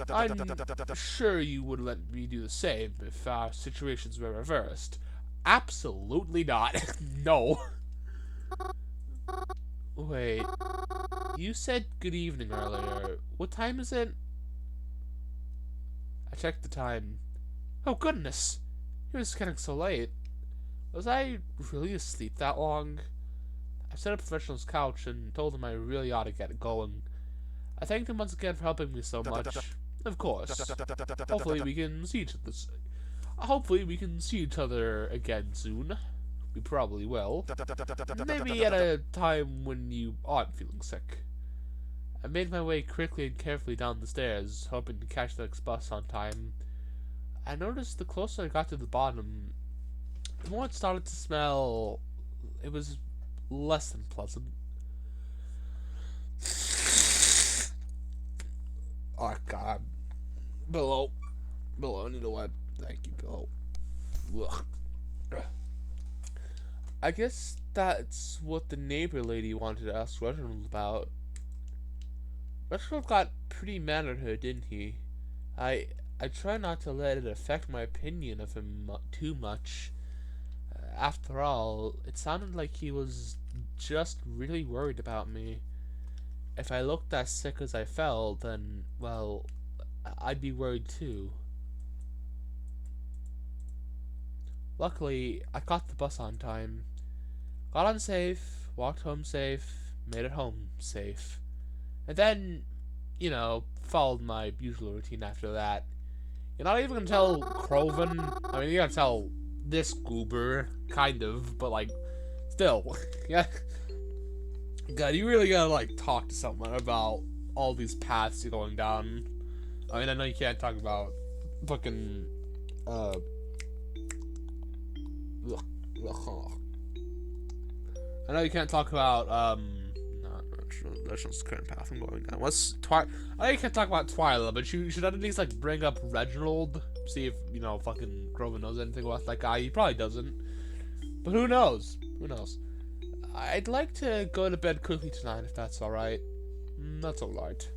I'm sure you would let me do the same if our situations were reversed. Absolutely not. No. Wait. You said good evening earlier. What time is it? I checked the time. Oh goodness! It was getting so late. Was I really asleep that long? I set up Professional's couch and told him I really ought to get going. I thanked him once again for helping me so much. Of course. Hopefully we can see each other again soon. We probably will. Maybe at a time when you aren't feeling sick. I made my way quickly and carefully down the stairs, hoping to catch the next bus on time. I noticed the closer I got to the bottom, the more it started to smell. It was less than pleasant. Oh god. Below, I need a wipe. Thank you, Below. Ugh. I guess that's what the neighbor lady wanted to ask Reginald about. Reginald got pretty mad at her, didn't he? I try not to let it affect my opinion of him too much. After all, it sounded like he was just really worried about me. if I looked as sick as I felt, then, well, I'd be worried too. Luckily, I caught the bus on time. Got on safe, walked home safe, made it home safe. And then, you know, followed my usual routine after that. You're not even gonna tell Croven. I mean, you're gonna tell this goober, kind of, but like, still. Yeah. God, you really gotta, like, talk to someone about all these paths you're going down. I mean, I know you can't talk about fucking, I know you can't talk about, not Reginald's current path I'm going down. I know you can't talk about Twyla, but you should at least, like, bring up Reginald, see if, you know, fucking Grover knows anything about that guy. He probably doesn't. But who knows? Who knows? I'd like to go to bed quickly tonight, if that's alright. That's alright.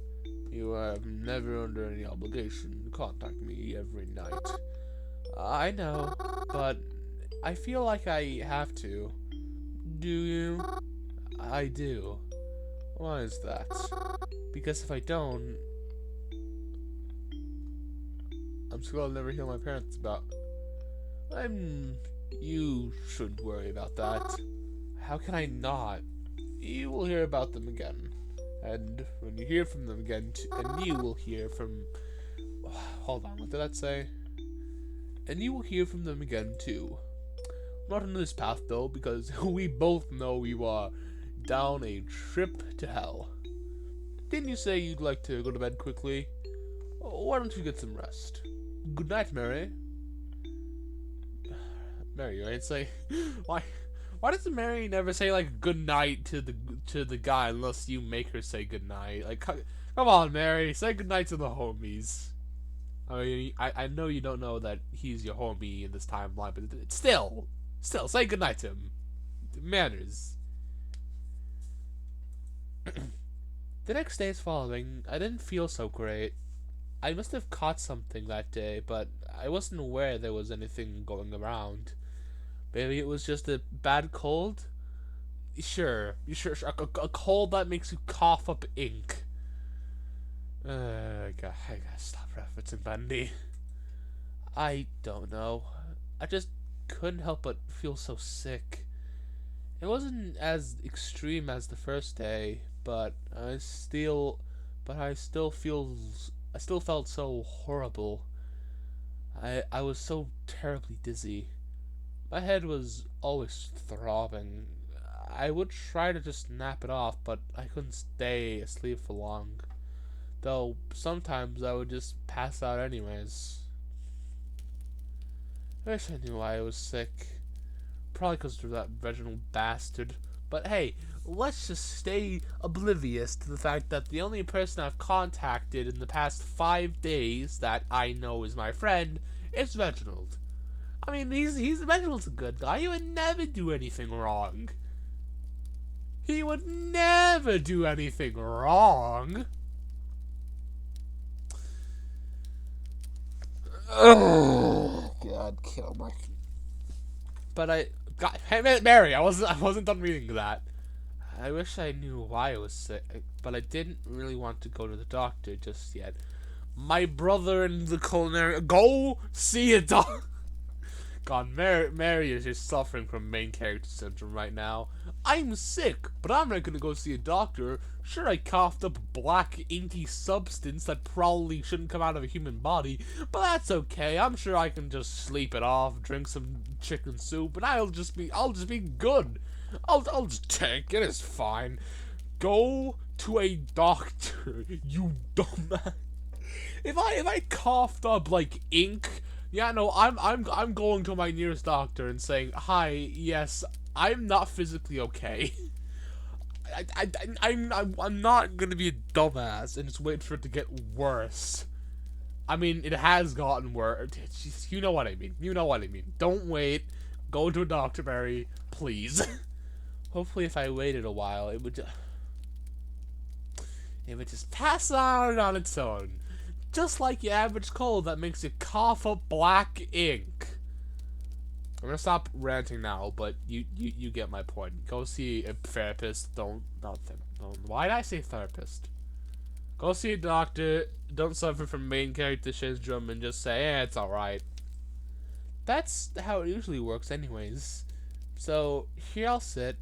You are never under any obligation to contact me every night. I know, but I feel like I have to. Do you? I do. Why is that? Because if I don't, I'm sure I'll never hear my parents about. You shouldn't worry about that. How can I not? You will hear about them again. And when you hear from them again, and you will hear from... Hold on, what did that say? And you will hear from them again, too. Not on this path, though, because we both know you are down a trip to hell. Didn't you say you'd like to go to bed quickly? Why don't you get some rest? Good night, Mary. Mary, right? Say, why does Mary never say, like, good night to the guy unless you make her say good night? Like, come on, Mary, say good night to the homies. I mean, I know you don't know that he's your homie in this timeline, but still, say good night to him. Manners. The next days following, I didn't feel so great. I must have caught something that day, but I wasn't aware there was anything going around. Maybe it was just a bad cold? Sure. A cold that makes you cough up ink. I gotta stop referencing Bendy. I don't know. I just couldn't help but feel so sick. It wasn't as extreme as the first day, but I still felt so horrible. I was so terribly dizzy. My head was always throbbing. I would try to just nap it off, but I couldn't stay asleep for long. Though sometimes I would just pass out anyways. I wish I knew why I was sick. Probably because of that Reginald bastard. But hey, let's just stay oblivious to the fact that the only person I've contacted in the past 5 days that I know is my friend is Reginald. I mean, Reginald's a good guy. He would never do anything wrong. He would never do anything wrong. Oh God, kill my. But hey, Mary, I wasn't done reading that. I wish I knew why I was sick, but I didn't really want to go to the doctor just yet. My brother and the culinary, go see a doctor. God, Mary is just suffering from main character syndrome right now. I'm sick, but I'm not gonna go see a doctor. Sure, I coughed up black, inky substance that probably shouldn't come out of a human body, but that's okay. I'm sure I can just sleep it off, drink some chicken soup, and I'll just be good. I'll just tank it. It's fine. Go to a doctor, you dumbass. If I coughed up like ink. Yeah, no, I'm going to my nearest doctor and saying, hi, yes, I'm not physically okay. I'm not gonna be a dumbass and just wait for it to get worse. I mean, it has gotten worse. You know what I mean. You know what I mean. Don't wait. Go to a doctor, Mary, please. Hopefully, if I waited a while, it would just pass on its own. Just like your average cold that makes you cough up black ink. I'm gonna stop ranting now, but you get my point. Go see a therapist. Don't. Why did I say therapist? Go see a doctor. Don't suffer from main character syndrome and just say, it's alright. That's how it usually works anyways. So, here I'll sit.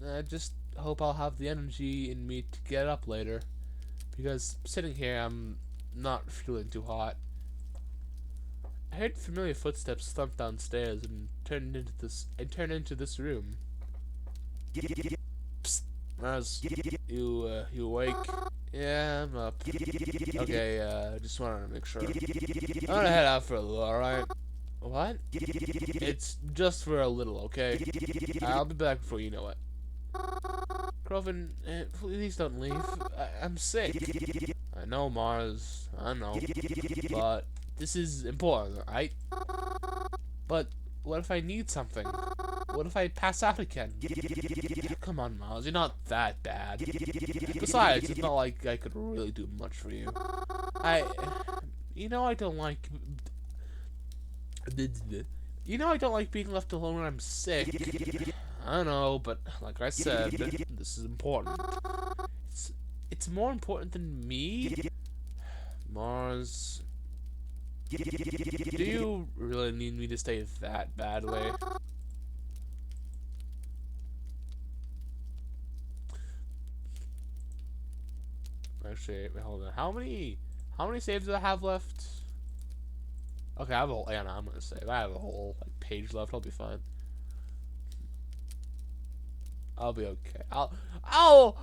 I just hope I'll have the energy in me to get up later. Because sitting here, I'm not feeling too hot. I heard familiar footsteps thump downstairs and turned into this room. Psst, Mars, you awake? Yeah, I'm up. Okay, just wanted to make sure. I'm gonna head out for a little, alright? What? It's just for a little, okay? I'll be back before you know it. Croven, please don't leave. I'm sick. I know, Mars. I know. But this is important, right? But what if I need something? What if I pass out again? Come on, Mars. You're not that bad. Besides, it's not like I could really do much for you. You know I don't like being left alone when I'm sick. I don't know, but like I said, this is important. It's more important than me? Mars, do you really need me to stay that badly? Actually, wait, hold on. How many saves do I have left? Okay, I have a whole, yeah, no, I'm gonna save. I have a whole like page left. I'll be fine. I'll be okay. I'll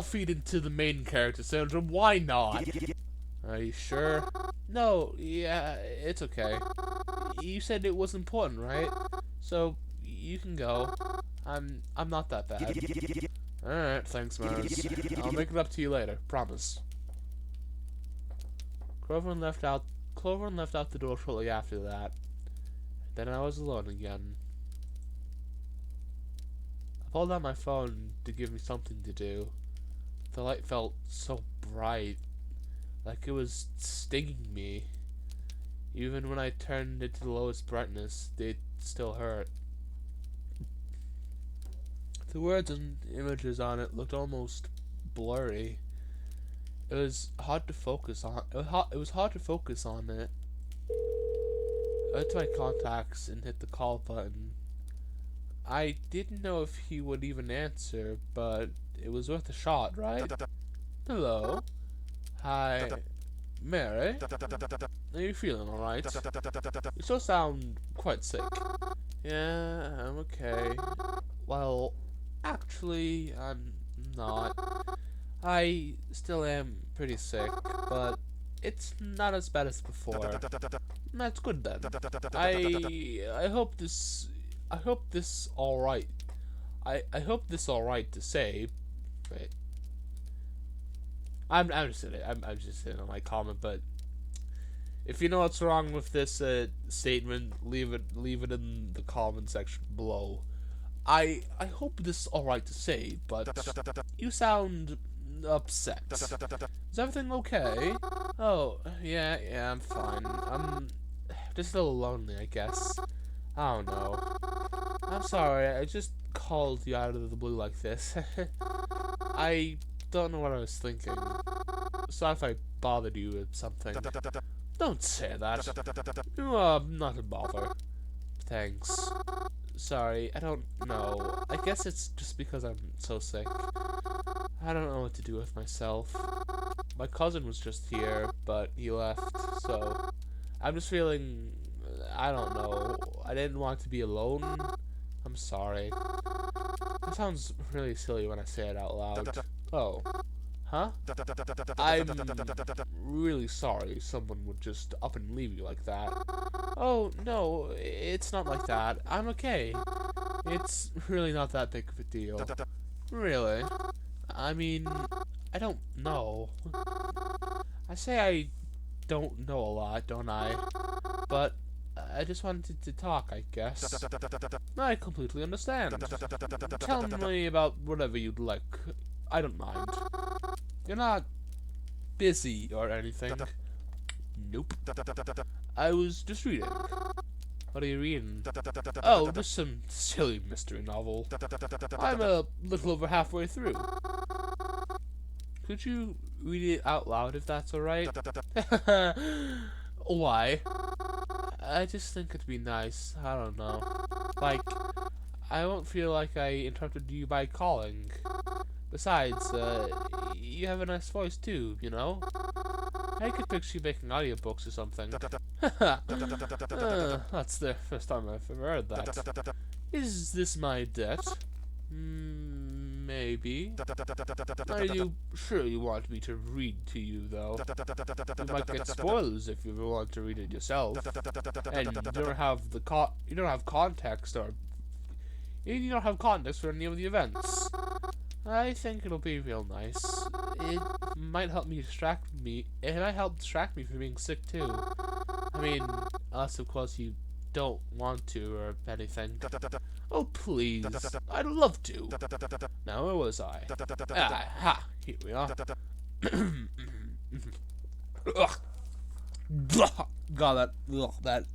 feed into the main character syndrome. Why not? Are you sure? No, yeah, it's okay. You said it was important, right? So you can go. I'm not that bad. Alright, thanks, Mars. I'll make it up to you later. Promise. Clover left out the door shortly after that. Then I was alone again. I pulled out my phone to give me something to do. The light felt so bright, like it was stinging me. Even when I turned it to the lowest brightness, it still hurt. The words and images on it looked almost blurry. It was hard to focus on. It was hard to focus on it. I went to my contacts and hit the call button. I didn't know if he would even answer, but it was worth a shot, right? Hello? Hi. Mary? Are you feeling alright? You still sound quite sick. Yeah, I'm okay. Well, actually, I'm not. I still am pretty sick, but it's not as bad as before. That's good then. I hope this alright. I hope this alright to say. Wait. I'm just saying on my comment, but if you know what's wrong with this statement, leave it in the comment section below. I hope this is alright to say, but you sound upset. Is everything okay? Oh, yeah, I'm fine. I'm just a little lonely, I guess. I don't know. I'm sorry, I just called you out of the blue like this. I don't know what I was thinking. Sorry if I bothered you with something. Don't say that. You are not a bother. Thanks. Sorry, I don't know. I guess it's just because I'm so sick. I don't know what to do with myself. My cousin was just here, but he left, so I'm just feeling, I don't know. I didn't want to be alone. I'm sorry. That sounds really silly when I say it out loud. Oh. Huh? I'm really sorry someone would just up and leave you like that. Oh, no, it's not like that. I'm okay. It's really not that big of a deal. Really? I mean, I don't know. I say I don't know a lot, don't I? But I just wanted to talk, I guess. I completely understand. Tell me about whatever you'd like. I don't mind. You're not busy or anything. Nope. I was just reading. What are you reading? Oh, just some silly mystery novel. I'm a little over halfway through. Could you read it out loud if that's alright? Why? I just think it'd be nice. I don't know. Like, I won't feel like I interrupted you by calling. Besides, you have a nice voice too, you know? I could picture you making audiobooks or something. That's the first time I've ever heard that. Is this my debt? Maybe. Are you sure you want me to read to you, though? You might get spoilers if you ever want to read it yourself. And you don't have you don't have context you don't have context for any of the events. I think it'll be real nice. It might help distract me from being sick too. I mean, unless of course you don't want to or anything. Oh please, I'd love to. Now where was I? Ha! Here we are. God, that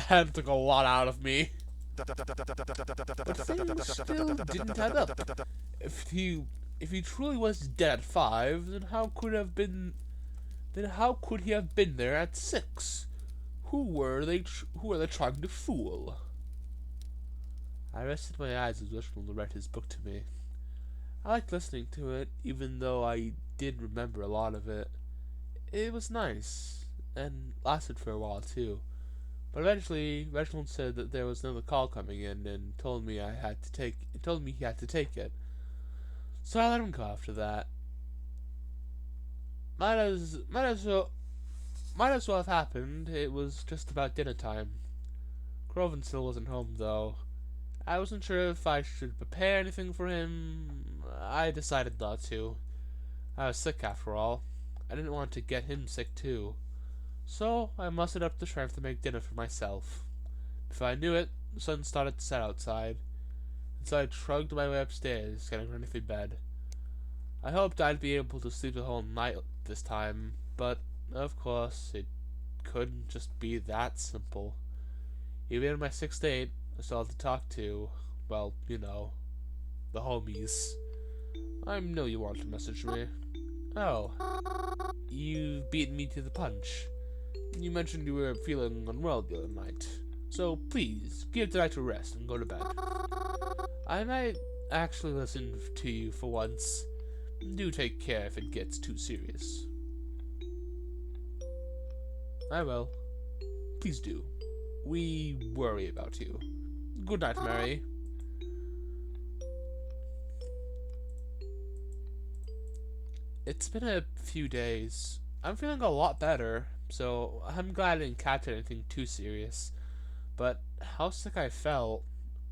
had took a lot out of me. But things still didn't add up. If he truly was dead at 5, then how could he have been there at 6? Who were they trying to fool? I rested my eyes as Reginald read his book to me. I liked listening to it, even though I did remember a lot of it. It was nice, and lasted for a while too. But eventually, Reginald said that there was another call coming in, and told me he had to take it. So I let him go after that. Might as well have happened. It was just about dinner time. Groven still wasn't home though. I wasn't sure if I should prepare anything for him. I decided not to. I was sick after all. I didn't want to get him sick too. So I mustered up the strength to make dinner for myself. Before I knew it, the sun started to set outside, and so I trudged my way upstairs, getting ready for bed. I hoped I'd be able to sleep the whole night this time, but of course it couldn't just be that simple. Even in my 6th date, I still had to talk to, well, you know, the homies. I know you want to message me. Oh, you've beaten me to the punch. You mentioned you were feeling unwell the other night, so please give tonight a rest and go to bed. I might actually listen to you for once. Do take care if it gets too serious. I will. Please do. We worry about you. Good night, Mary. It's been a few days. I'm feeling a lot better, so I'm glad I didn't catch anything too serious. But how sick I felt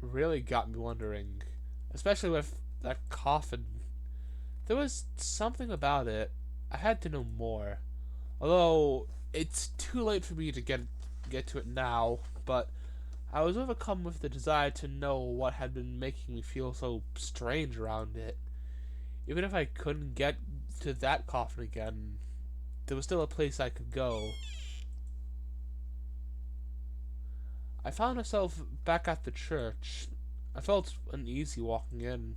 really got me wondering, especially with that coffin. There was something about it. I had to know more. Although it's too late for me to get to it now, but I was overcome with the desire to know what had been making me feel so strange around it. Even if I couldn't get to that coffin again, there was still a place I could go. I found myself back at the church. I felt uneasy walking in,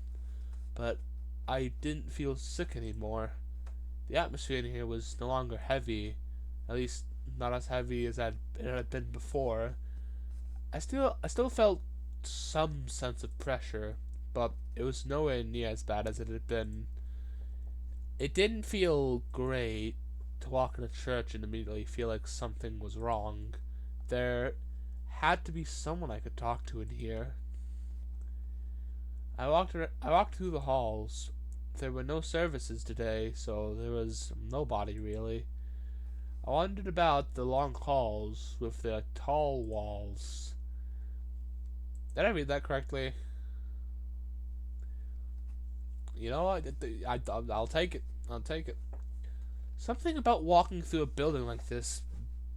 but I didn't feel sick anymore. The atmosphere in here was no longer heavy, at least not as heavy as it had been before. I still felt some sense of pressure, but it was nowhere near as bad as it had been. It didn't feel great to walk in a church and immediately feel like something was wrong. There had to be someone I could talk to in here. I walked through the halls. There were no services today, so there was nobody really. I wandered about the long halls with their tall walls. Did I read that correctly? You know what? I'll take it. I'll take it. Something about walking through a building like this,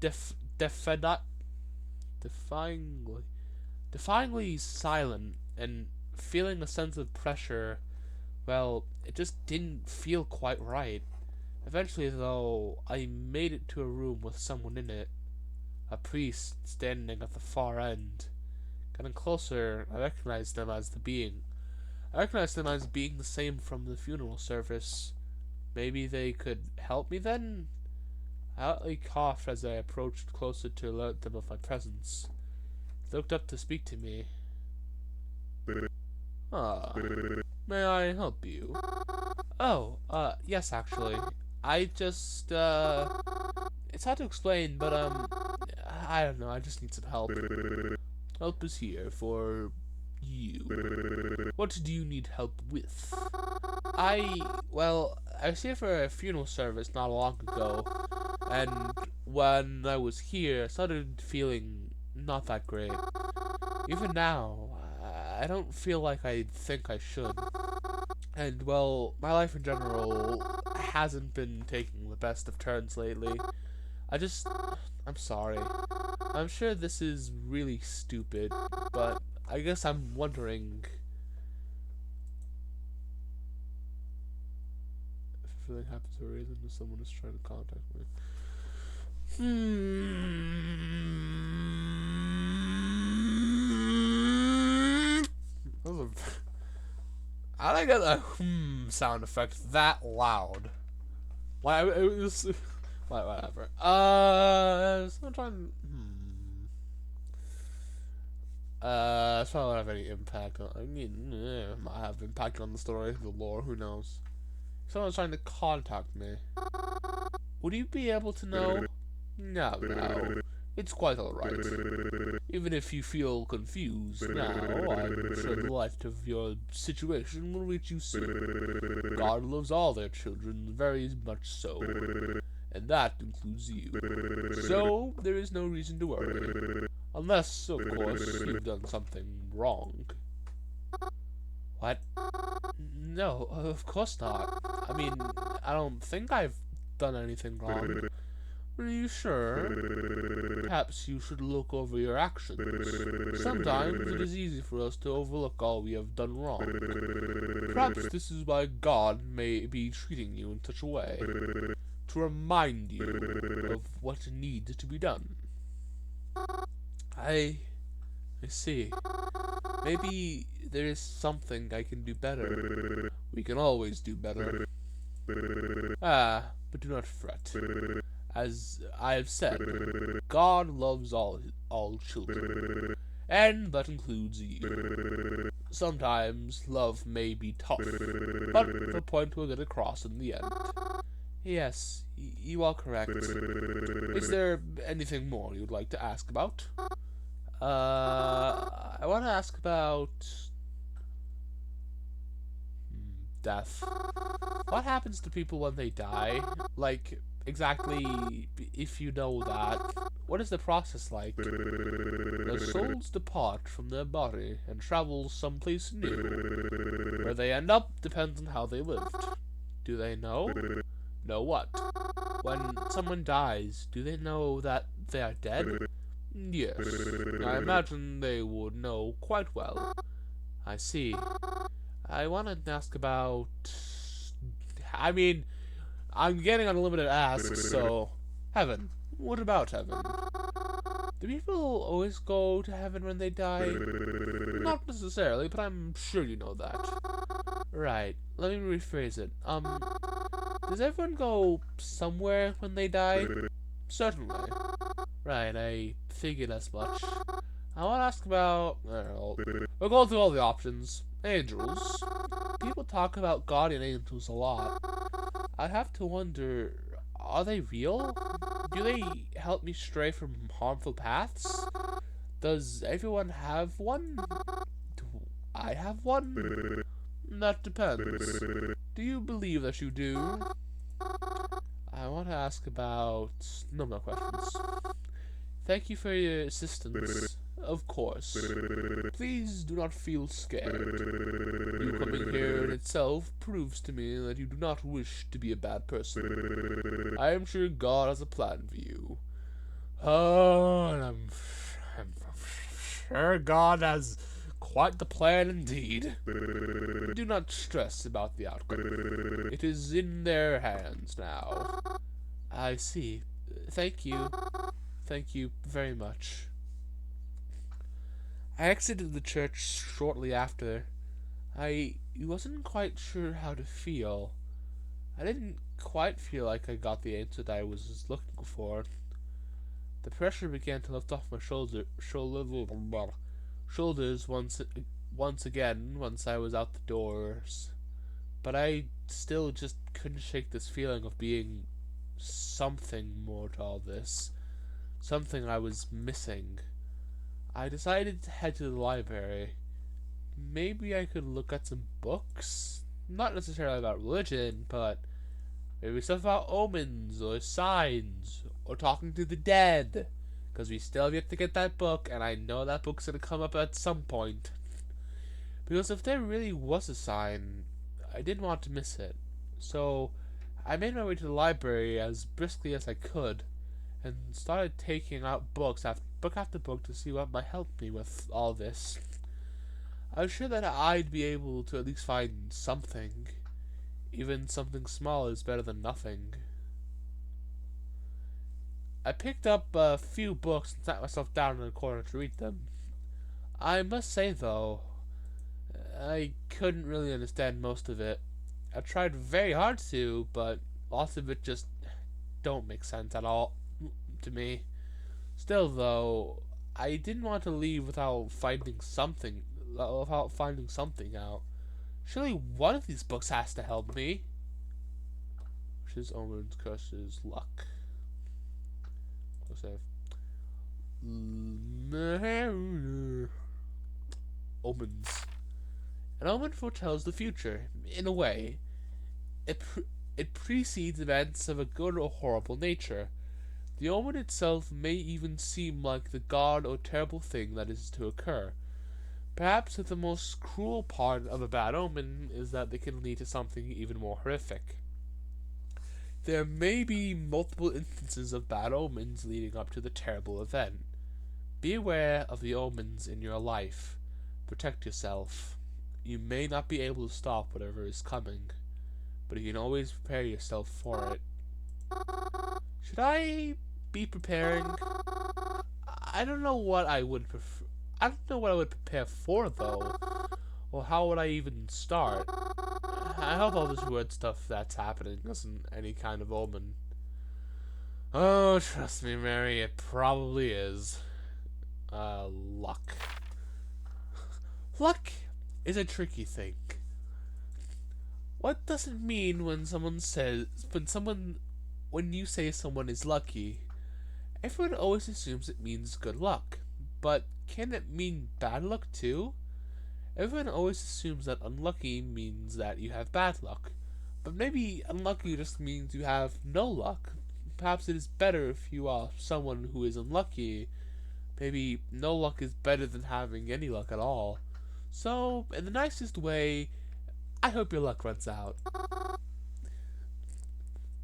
defyingly silent and feeling a sense of pressure. Well, it just didn't feel quite right. Eventually, though, I made it to a room with someone in it. A priest standing at the far end. Getting closer, I recognized them as being the same from the funeral service. Maybe they could help me then? I lightly coughed as I approached closer to alert them of my presence. They looked up to speak to me. Ah, may I help you? Oh, yes, actually. It's hard to explain, but, I don't know, I just need some help. Help is here for you. What do you need help with? Well, I was here for a funeral service not long ago, and when I was here, I started feeling not that great. Even now, I don't feel like I think I should. And, well, my life in general hasn't been taking the best of turns lately. I'm sorry. I'm sure this is really stupid, but I guess I'm wondering if everything happens for a reason, if someone is trying to contact me. I didn't get a sound effect that loud. Why it was whatever. So I'm trying. It's probably not have any impact on. I mean, it might have impact on the story, the lore. Who knows? Someone's trying to contact me. Would you be able to know? No. It's quite alright. Even if you feel confused now, I'm sure the light of your situation will reach you soon. God loves all their children, very much so. And that includes you. So, there is no reason to worry. Unless, of course, you've done something wrong. What? No, of course not. I mean, I don't think I've done anything wrong. Are you sure? Perhaps you should look over your actions. Sometimes it is easy for us to overlook all we have done wrong. Perhaps this is why God may be treating you in such a way, to remind you of what needs to be done. I see. Maybe there is something I can do better. We can always do better. But do not fret. As I have said, God loves all children, and that includes you. Sometimes love may be tough, but the point will get across in the end. Yes, you are correct. Is there anything more you'd like to ask about? I want to ask about death. What happens to people when they die? Like, exactly, if you know that. What is the process like? Their souls depart from their body and travel someplace new. Where they end up depends on how they lived. Do they know? Know what? When someone dies, do they know that they are dead? Yes, I imagine they would know quite well. I see. I wanted to ask about... I mean, I'm getting unlimited asks, so... Heaven. What about heaven? Do people always go to heaven when they die? Not necessarily, but I'm sure you know that. Right. Let me rephrase it. Does everyone go somewhere when they die? Certainly. Right, I figured as much. I want to ask about... We'll go through all the options. Angels. People talk about guardian angels a lot. I have to wonder, are they real? Do they help me stray from harmful paths? Does everyone have one? Do I have one? That depends. Do you believe that you do? I want to ask about... No more questions. Thank you for your assistance. Of course. Please do not feel scared. You coming here in itself proves to me that you do not wish to be a bad person. I am sure God has a plan for you. Oh, and I'm sure God has quite the plan indeed. Do not stress about the outcome. It is in their hands now. I see. Thank you. Thank you very much. I exited the church shortly after. I wasn't quite sure how to feel. I didn't quite feel like I got the answer that I was looking for. The pressure began to lift off my shoulders once again once I was out the doors. But I still just couldn't shake this feeling of being something more to all this. Something I was missing. I decided to head to the library. Maybe I could look at some books? Not necessarily about religion, but maybe stuff about omens or signs or talking to the dead. Because we still have yet to get that book, and I know that book's going to come up at some point. Because if there really was a sign, I didn't want to miss it. So I made my way to the library as briskly as I could and started taking out book after book to see what might help me with all this. I was sure that I'd be able to at least find something. Even something small is better than nothing. I picked up a few books and sat myself down in a corner to read them. I must say, though, I couldn't really understand most of it. I tried very hard to, but lots of it just don't make sense at all to me. Still, though, I didn't want to leave without finding something out. Surely one of these books has to help me. Wishes, omens, curses, luck. What's that? Omens. An omen foretells the future, in a way. It precedes events of a good or horrible nature. The omen itself may even seem like the god or terrible thing that is to occur. Perhaps the most cruel part of a bad omen is that they can lead to something even more horrific. There may be multiple instances of bad omens leading up to the terrible event. Be aware of the omens in your life. Protect yourself. You may not be able to stop whatever is coming, but you can always prepare yourself for it. Should I be preparing? I don't know what I would prefer. I don't know what I would prepare for, though. Or how would I even start? I hope all this weird stuff that's happening isn't any kind of omen. Oh, trust me, Mary, it probably is. Luck. Luck is a tricky thing. What does it mean when when you say someone is lucky? Everyone always assumes it means good luck, but can it mean bad luck too? Everyone always assumes that unlucky means that you have bad luck, but maybe unlucky just means you have no luck. Perhaps it is better if you are someone who is unlucky. Maybe no luck is better than having any luck at all. So, in the nicest way, I hope your luck runs out.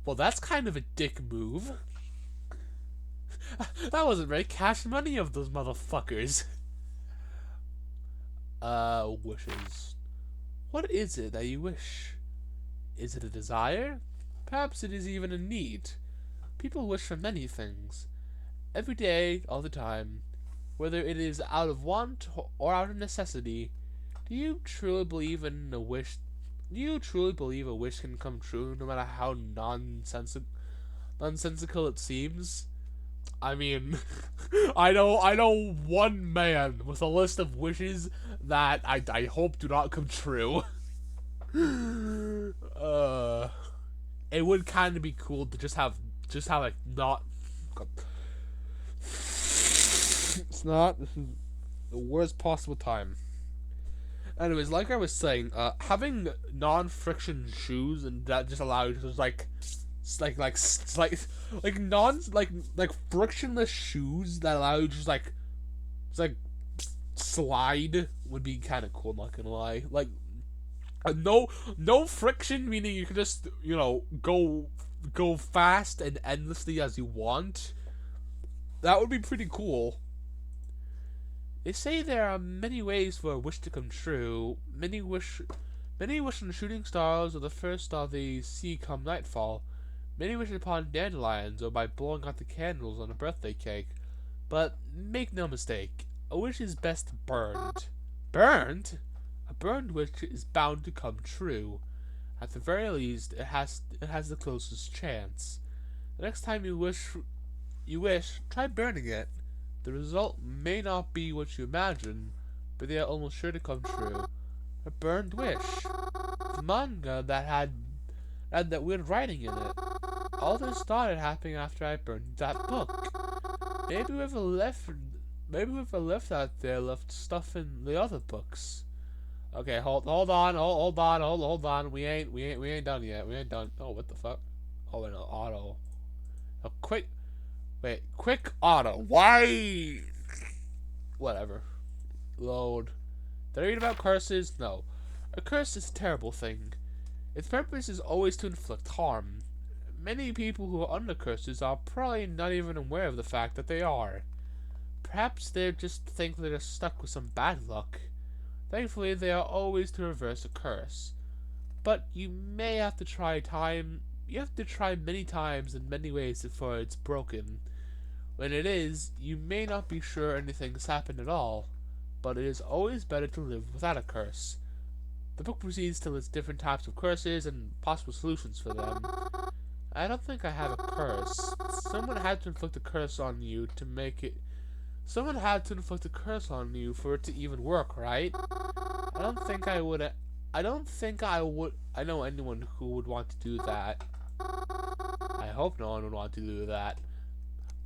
Well, that's kind of a dick move. That wasn't very cash money of those motherfuckers. Wishes. What is it that you wish? Is it a desire? Perhaps it is even a need. People wish for many things. Every day, all the time. Whether it is out of want or out of necessity. Do you truly believe in a wish? Do you truly believe a wish can come true no matter how nonsensical it seems? I mean, I know one man with a list of wishes that I hope do not come true. It would kind of be cool to just have like not. It's not. This is the worst possible time. Anyways, like I was saying, having non-friction shoes and that just allow you to just like frictionless shoes that allow you to just slide would be kind of cool. Not gonna lie, like no friction, meaning you can just go fast and endlessly as you want. That would be pretty cool. They say there are many ways for a wish to come true. Many wish on shooting stars or the first star they see come nightfall. Many wish upon dandelions or by blowing out the candles on a birthday cake. But make no mistake, a wish is best burned. Burned? A burned wish is bound to come true. At the very least, it has the closest chance. The next time you wish, try burning it. The result may not be what you imagine, but they are almost sure to come true. A burned wish. The manga that had that weird writing in it. All this started happening after I burned that book. Maybe whoever left out there left stuff in the other books. Okay, hold on. We ain't done yet. We ain't done. Oh, what the fuck? Oh, wait, no, auto. A quick auto. Why? Whatever. Load. Did I read about curses? No. A curse is a terrible thing. Its purpose is always to inflict harm. Many people who are under curses are probably not even aware of the fact that they are. Perhaps they just think they're stuck with some bad luck. Thankfully, they are always to reverse a curse. But you have to try many times in many ways before it's broken. When it is, you may not be sure anything's happened at all, but it is always better to live without a curse. The book proceeds to list different types of curses and possible solutions for them. I don't think I have a curse. Someone had to inflict a curse on you to make it. Someone had to inflict a curse on you for it to even work, right? I don't think I would. I know anyone who would want to do that. I hope no one would want to do that.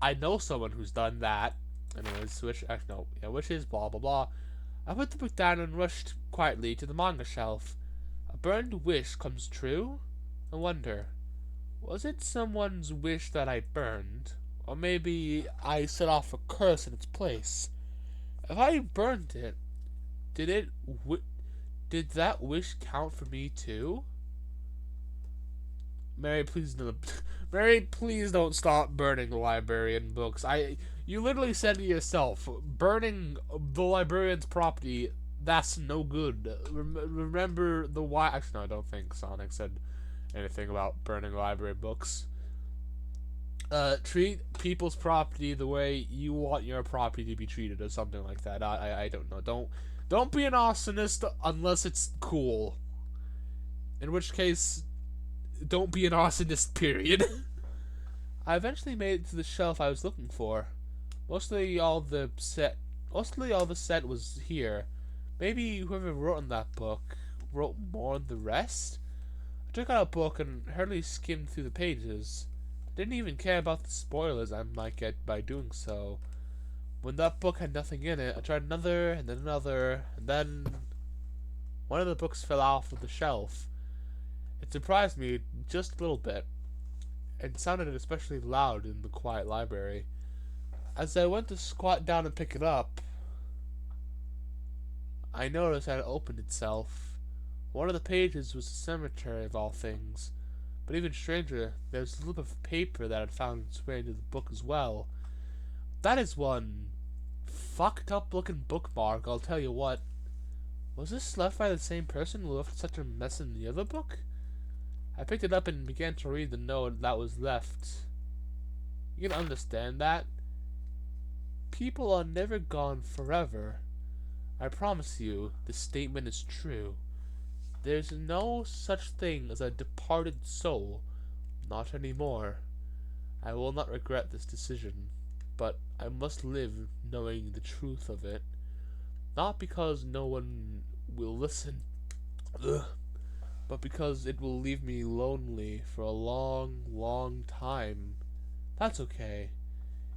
I know someone who's done that. Anyways, wishes, blah blah blah. I put the book down and rushed quietly to the manga shelf. A burned wish comes true? I wonder. Was it someone's wish that I burned? Or maybe I set off a curse in its place? If I burned it, did that wish count for me too? Mary, please don't stop burning the librarian books. You literally said to yourself, burning the librarian's property, that's no good. Remember the why? Actually, no, I don't think Sonic said anything about burning library books. Treat people's property the way you want your property to be treated, or something like that. I don't know. Don't be an arsonist unless it's cool. In which case, don't be an arsonist, period. I eventually made it to the shelf I was looking for. Mostly all the set was here. Maybe whoever wrote in that book wrote more than the rest? I took out a book and hurriedly skimmed through the pages. I didn't even care about the spoilers I might get by doing so. When that book had nothing in it, I tried another, and then another, and then one of the books fell off of the shelf. It surprised me just a little bit, and sounded especially loud in the quiet library. As I went to squat down and pick it up, I noticed that it opened itself. One of the pages was a cemetery of all things, but even stranger, there was a slip of paper that had found its way into the book as well. That is one fucked up looking bookmark, I'll tell you what. Was this left by the same person who left such a mess in the other book? I picked it up and began to read the note that was left. You can understand that? People are never gone forever. I promise you, this statement is true. There's no such thing as a departed soul. Not anymore. I will not regret this decision, but I must live knowing the truth of it. Not because no one will listen, but because it will leave me lonely for a long, long time. That's okay.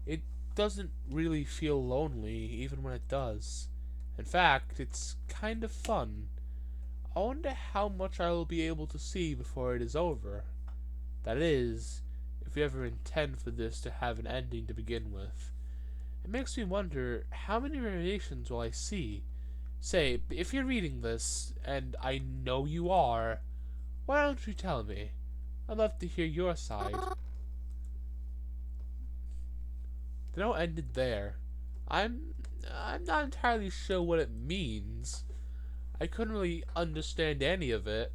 It doesn't really feel lonely, even when it does. In fact, it's kind of fun. I wonder how much I will be able to see before it is over. That is, if we ever intend for this to have an ending to begin with. It makes me wonder, how many variations will I see? Say, if you're reading this, and I know you are, why don't you tell me? I'd love to hear your side. The note ended there. I'm not entirely sure what it means. I couldn't really understand any of it.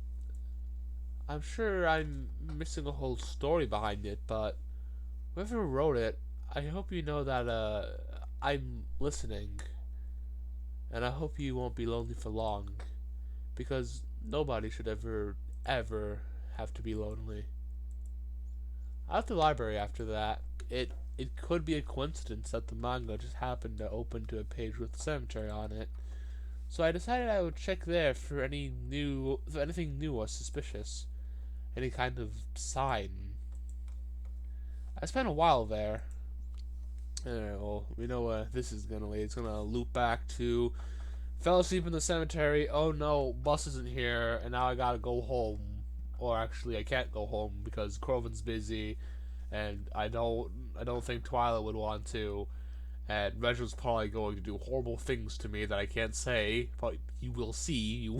I'm sure I'm missing a whole story behind it, but whoever wrote it, I hope you know that I'm listening, and I hope you won't be lonely for long, because nobody should ever have to be lonely. I left the library after that. It could be a coincidence that the manga just happened to open to a page with cemetery on it. So I decided I would check there for anything new or suspicious, any kind of sign. I spent a while there. Well, we know where this is gonna lead. It's gonna loop back to fell asleep in the cemetery. Oh no, bus isn't here, and now I gotta go home. Or actually, I can't go home because Croven's busy, and I don't think Twilight would want to. And Reginald's probably going to do horrible things to me that I can't say, but you will see.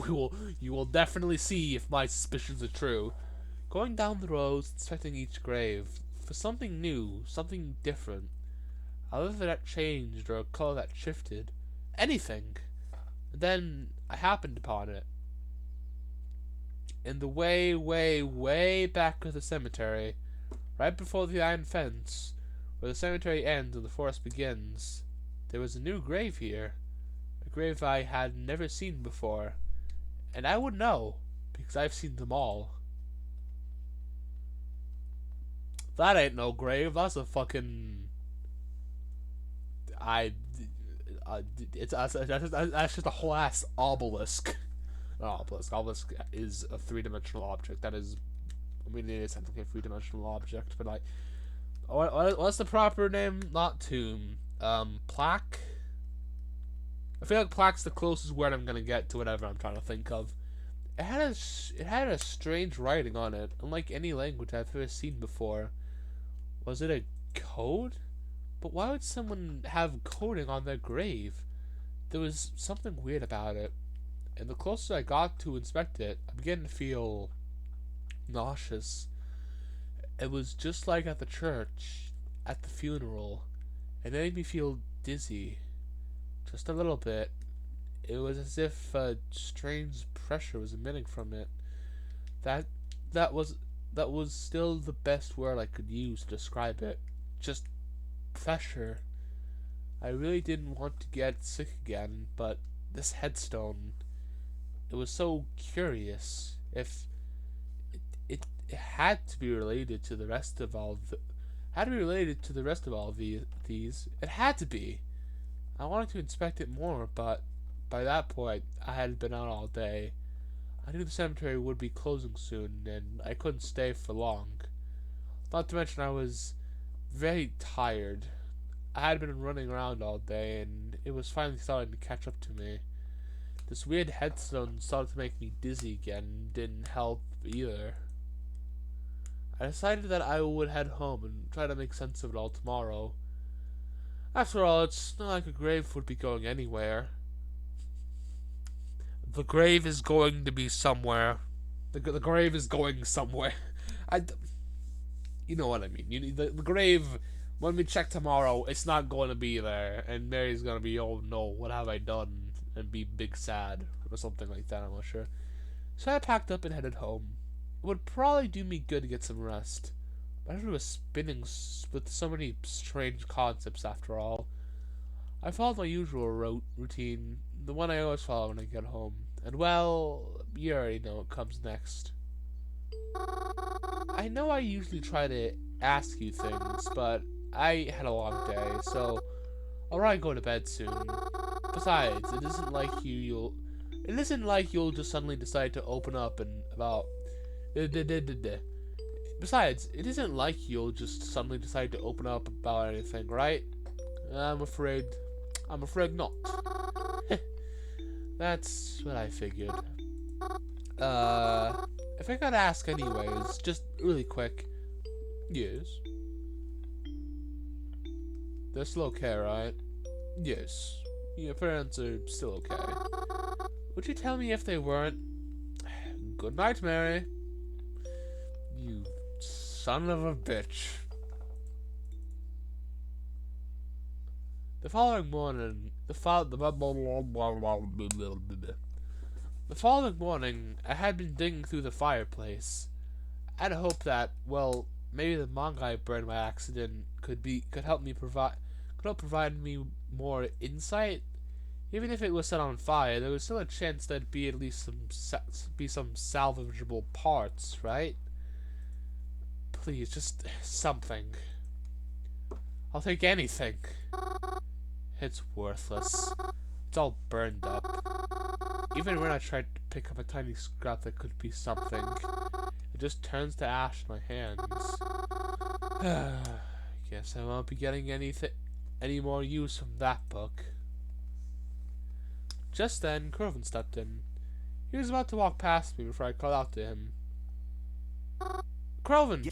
You will definitely see if my suspicions are true. Going down the roads, inspecting each grave for something new, something different. A leather that changed or a color that shifted. Anything. And then I happened upon it. In the way back of the cemetery, right before the iron fence, where the cemetery ends and the forest begins, there was a new grave here. A grave I had never seen before. And I would know, because I've seen them all. That ain't no grave, that's a fucking... that's just a whole ass obelisk. Not obelisk. Obelisk is a three-dimensional object. That is, I mean, it is technically a three-dimensional object, but like, what's the proper name? Not tomb. Plaque. I feel like plaque's the closest word I'm gonna get to whatever I'm trying to think of. It had a strange writing on it, unlike any language I've ever seen before. Was it a code? But why would someone have coding on their grave? There was something weird about it, and the closer I got to inspect it, I began to feel nauseous. It was just like at the church, at the funeral. It made me feel dizzy, just a little bit. It was as if a strange pressure was emitting from it. That was still the best word I could use to describe it. Just pressure. I really didn't want to get sick again, but this headstone, it was so curious. If it had to be related to the rest of all these. It had to be. I wanted to inspect it more, but by that point I had been out all day. I knew the cemetery would be closing soon, and I couldn't stay for long. Not to mention I was very tired. I had been running around all day, and it was finally starting to catch up to me. This weird headstone started to make me dizzy again, and didn't help either. I decided that I would head home and try to make sense of it all tomorrow. After all, it's not like a grave would be going anywhere. The grave is going to be somewhere. The grave is going somewhere. You know what I mean. The grave, when we check tomorrow, it's not going to be there. And Mary's going to be, oh no, what have I done? And be big sad. Or something like that, I'm not sure. So I packed up and headed home. It would probably do me good to get some rest. But I was spinning with so many strange concepts after all. I followed my usual routine, the one I always follow when I get home. And well, you already know what comes next. I know I usually try to ask you things, but I had a long day, so I'll probably go to bed soon. Besides, it isn't like you'll just suddenly decide to open up and about. Besides, it isn't like you'll just suddenly decide to open up about anything, right? I'm afraid not. That's what I figured. If I gotta ask anyways, just really quick. Yes. They're still okay, right? Yes. Your parents are still okay. Would you tell me if they weren't? Good night, Mary. You son of a bitch. The following morning, I had been digging through the fireplace. I'd hope that, well, maybe the manga I burned by accident could help provide me more insight. Even if it was set on fire, there was still a chance there'd be at least some salvageable parts, right? Please, just something. I'll take anything. It's worthless. It's all burned up. Even when I tried to pick up a tiny scrap that could be something, it just turns to ash in my hands. Guess I won't be getting any more use from that book. Just then, Croven stepped in. He was about to walk past me before I called out to him. Croven!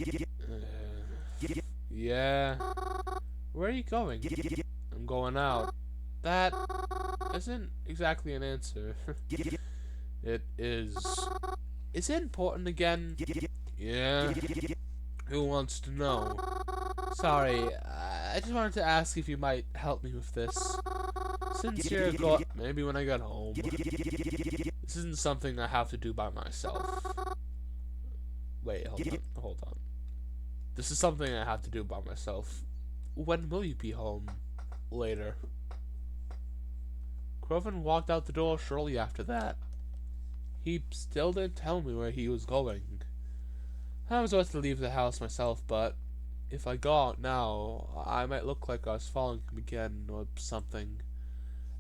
Yeah? Where are you going? I'm going out. That isn't exactly an answer. It is. Is it important again? Yeah? Who wants to know? Sorry, I just wanted to ask if you might help me with this. Since you're maybe when I get home. This isn't something I have to do by myself. Wait, hold on. This is something I have to do by myself. When will you be home? Later. Croven walked out the door shortly after that. He still didn't tell me where he was going. I was about to leave the house myself, but if I go out now, I might look like I was following him again or something.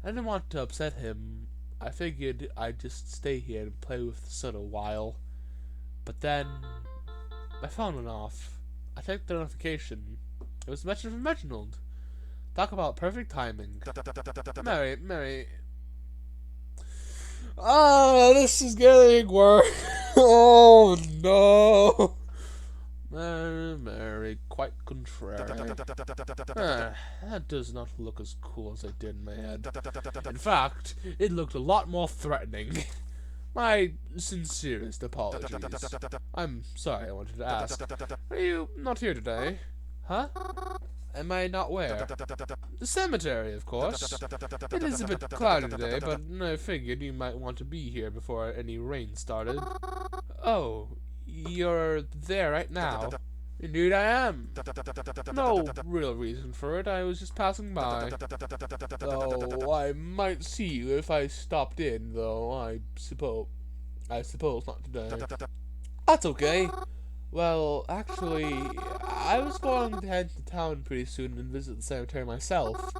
I didn't want to upset him. I figured I'd just stay here and play with the sun a while. But then, my phone went off. I checked the notification. It was a message from Reginald. Talk about perfect timing. Mary. This is getting worse. Oh no. Mary, quite contrary. That does not look as cool as I did in my head. In fact, it looked a lot more threatening. My sincerest apologies. I'm sorry, I wanted to ask. Are you not here today? Huh? Am I not where? The cemetery, of course. It is a bit cloudy today, but I figured you might want to be here before any rain started. Oh, you're there right now? Indeed I am. No real reason for it, I was just passing by. Though I might see you if I stopped in, though I suppose not today. That's okay. Well, actually, I was going to head to town pretty soon and visit the cemetery myself.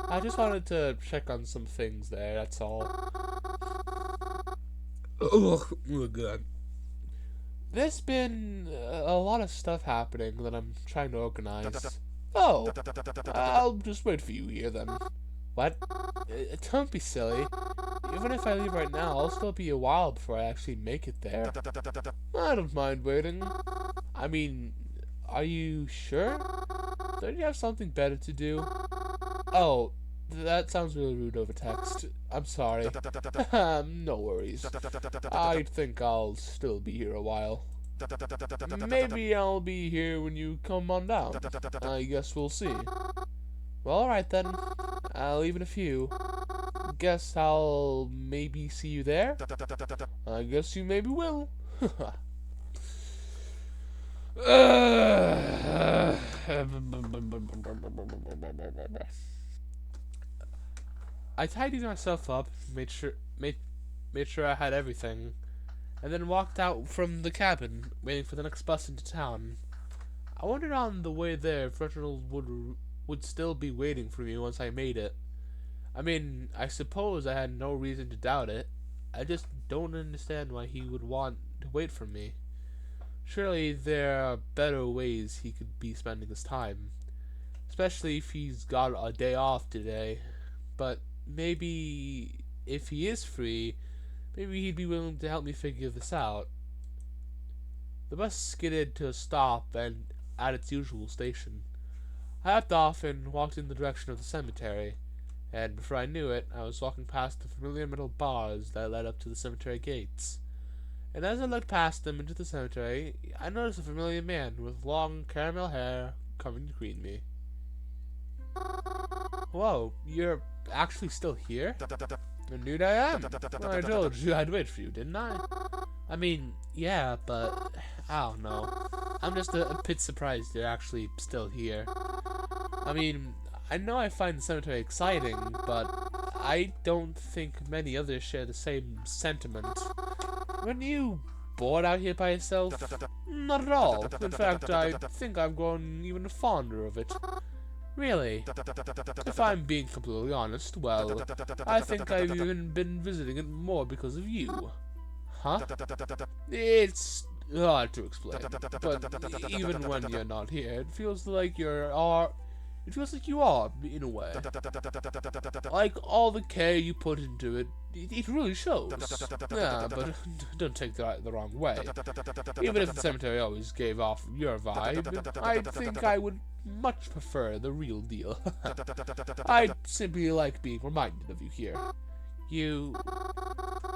I just wanted to check on some things there, that's all. Oh, good. There's been a lot of stuff happening that I'm trying to organize. Oh, I'll just wait for you here then. What? Don't be silly. Even if I leave right now, I'll still be a while before I actually make it there. I don't mind waiting. I mean, are you sure? Don't you have something better to do? Oh, that sounds really rude over text. I'm sorry. No worries. I think I'll still be here a while. Maybe I'll be here when you come on down. I guess we'll see. Well, alright then. I'll leave in a few. Guess I'll maybe see you there? I guess you maybe will. I tidied myself up, made sure I had everything, and then walked out from the cabin, waiting for the next bus into town. I wondered on the way there if Reginald would still be waiting for me once I made it. I mean, I suppose I had no reason to doubt it. I just don't understand why he would want to wait for me. Surely there are better ways he could be spending his time. Especially if he's got a day off today. But maybe if he is free, maybe he'd be willing to help me figure this out. The bus skidded to a stop and at its usual station. I hopped off and walked in the direction of the cemetery. And before I knew it, I was walking past the familiar metal bars that led up to the cemetery gates. And as I looked past them into the cemetery, I noticed a familiar man with long caramel hair coming to greet me. Whoa, you're actually still here? Indeed I am. Well, I told you I'd wait for you, didn't I? I mean, yeah, but I don't know. I'm just a bit surprised you're actually still here. I mean, I know I find the cemetery exciting, but I don't think many others share the same sentiment. Weren't you bored out here by yourself? Not at all. In fact, I think I've grown even fonder of it. Really? If I'm being completely honest, well, I think I've even been visiting it more because of you. Huh? It's hard to explain, but even when you're not here, it feels like you are, in a way. Like, all the care you put into it, it really shows. Yeah, but don't take that the wrong way. Even if the cemetery always gave off your vibe, I think I would much prefer the real deal. I simply like being reminded of you here. You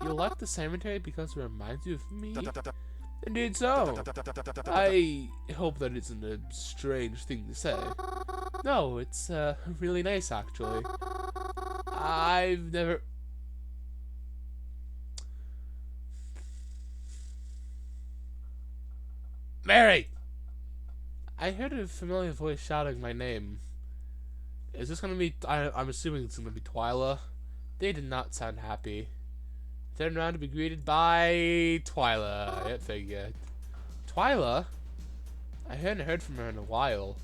like the cemetery because it reminds you of me? Indeed so. I hope that isn't a strange thing to say. No, it's really nice actually. I've never... Mary! I heard a familiar voice shouting my name. Is this gonna be... I'm assuming it's gonna be Twyla. They did not sound happy. Turned around to be greeted by Twyla. Yep, figured. Twyla? I hadn't heard from her in a while.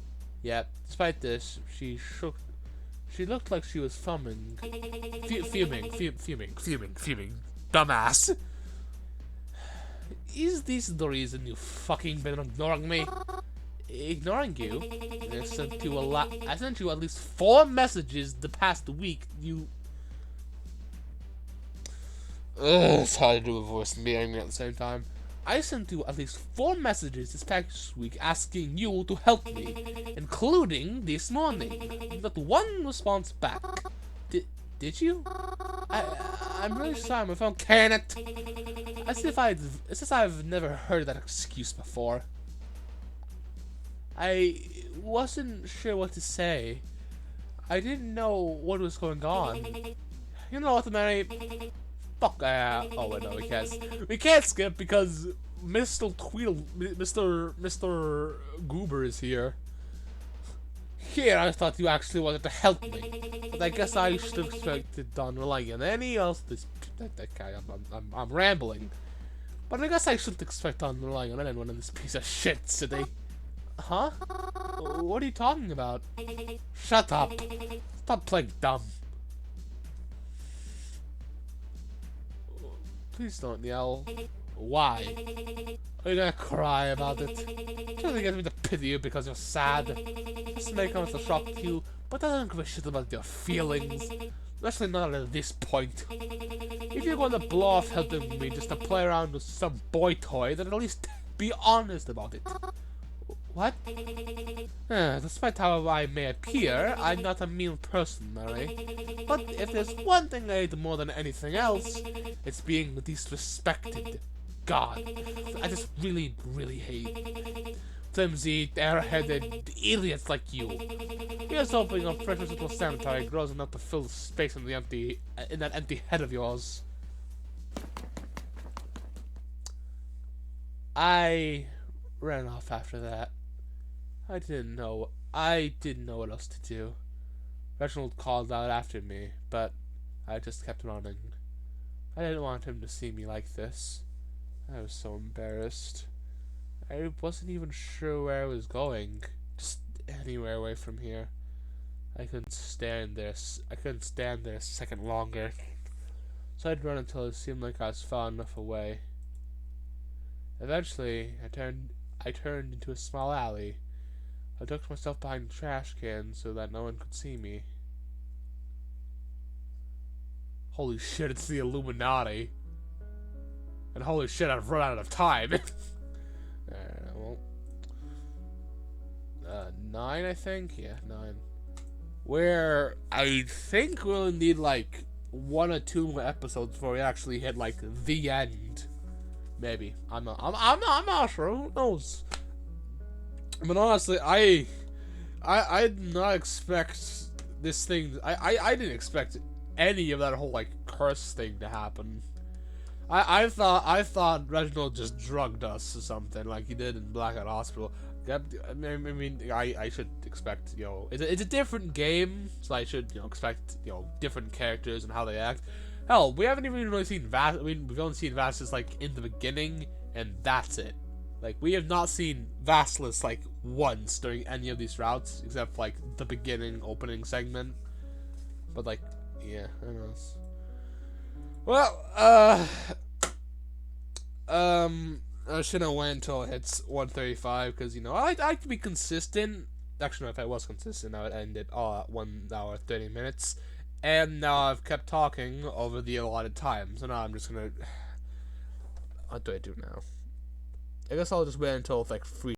Yet, despite this, she looked like she was fuming. Fuming. Dumbass. Is this the reason you fucking been ignoring me? Ignoring you? I sent you at least 4 messages the past week. It's hard to do a voice and be angry at the same time. I sent you at least 4 messages this past week asking you to help me, including this morning. Not one response back. Did you? I'm really sorry, my phone can't. As if I've never heard that excuse before. I wasn't sure what to say. I didn't know what was going on. You know what, Mary? Fuck, oh wait, no, we can't skip because Mr. Goober is here. Here, I thought you actually wanted to help me, but I guess I should have expected on relying on any else. I'm rambling, but I guess I shouldn't expect on relying on anyone in this piece of shit city. Huh? What are you talking about? Shut up! Stop playing dumb. Please don't yell. Why? Are you gonna cry about it? Trying to get me to pity you because you're sad. This may come as a shock to you, but I don't give a shit about your feelings. Especially not at this point. If you're going to blow off helping me just to play around with some boy toy, then at least be honest about it. What? Despite how I may appear, I'm not a mean person, Mary. But if there's one thing I hate more than anything else, it's being disrespected. God, I just really, really hate flimsy, airheaded idiots like you. Here's hoping a precious little cemetery grows enough to fill the space in that empty head of yours. I ran off after that. I didn't know what else to do. Reginald called out after me, but I just kept running. I didn't want him to see me like this. I was so embarrassed. I wasn't even sure where I was going. Just anywhere away from here. I couldn't stand there a second longer. So I'd run until it seemed like I was far enough away. Eventually, I turned into a small alley. I tucked myself behind a trash can so that no one could see me. Holy shit, it's the Illuminati. And holy shit, I've run out of time. Well, 9, I think? Yeah, 9. Where I think we'll need like 1 or 2 more episodes before we actually hit like the end. Maybe. I'm not sure. Who knows? But honestly, I did not expect this thing. I didn't expect any of that whole like curse thing to happen. I thought Reginald just drugged us or something like he did in Blackout Hospital. I should expect, it's a different game, so I should, expect, different characters and how they act. Hell, we haven't even really seen we've only seen Vastus, like, in the beginning, and that's it. Like, we have not seen Vasilis, like, once during any of these routes, except, like, the beginning, opening segment. But, like, yeah, I don't know. Well, I shouldn't wait until it hits 1:35 because I like to be consistent. Actually, no, if I was consistent, I would end it all at 1 hour 30 minutes. And now I've kept talking over the allotted time, so now I'm just gonna. What do I do now? I guess I'll just wait until it's like 3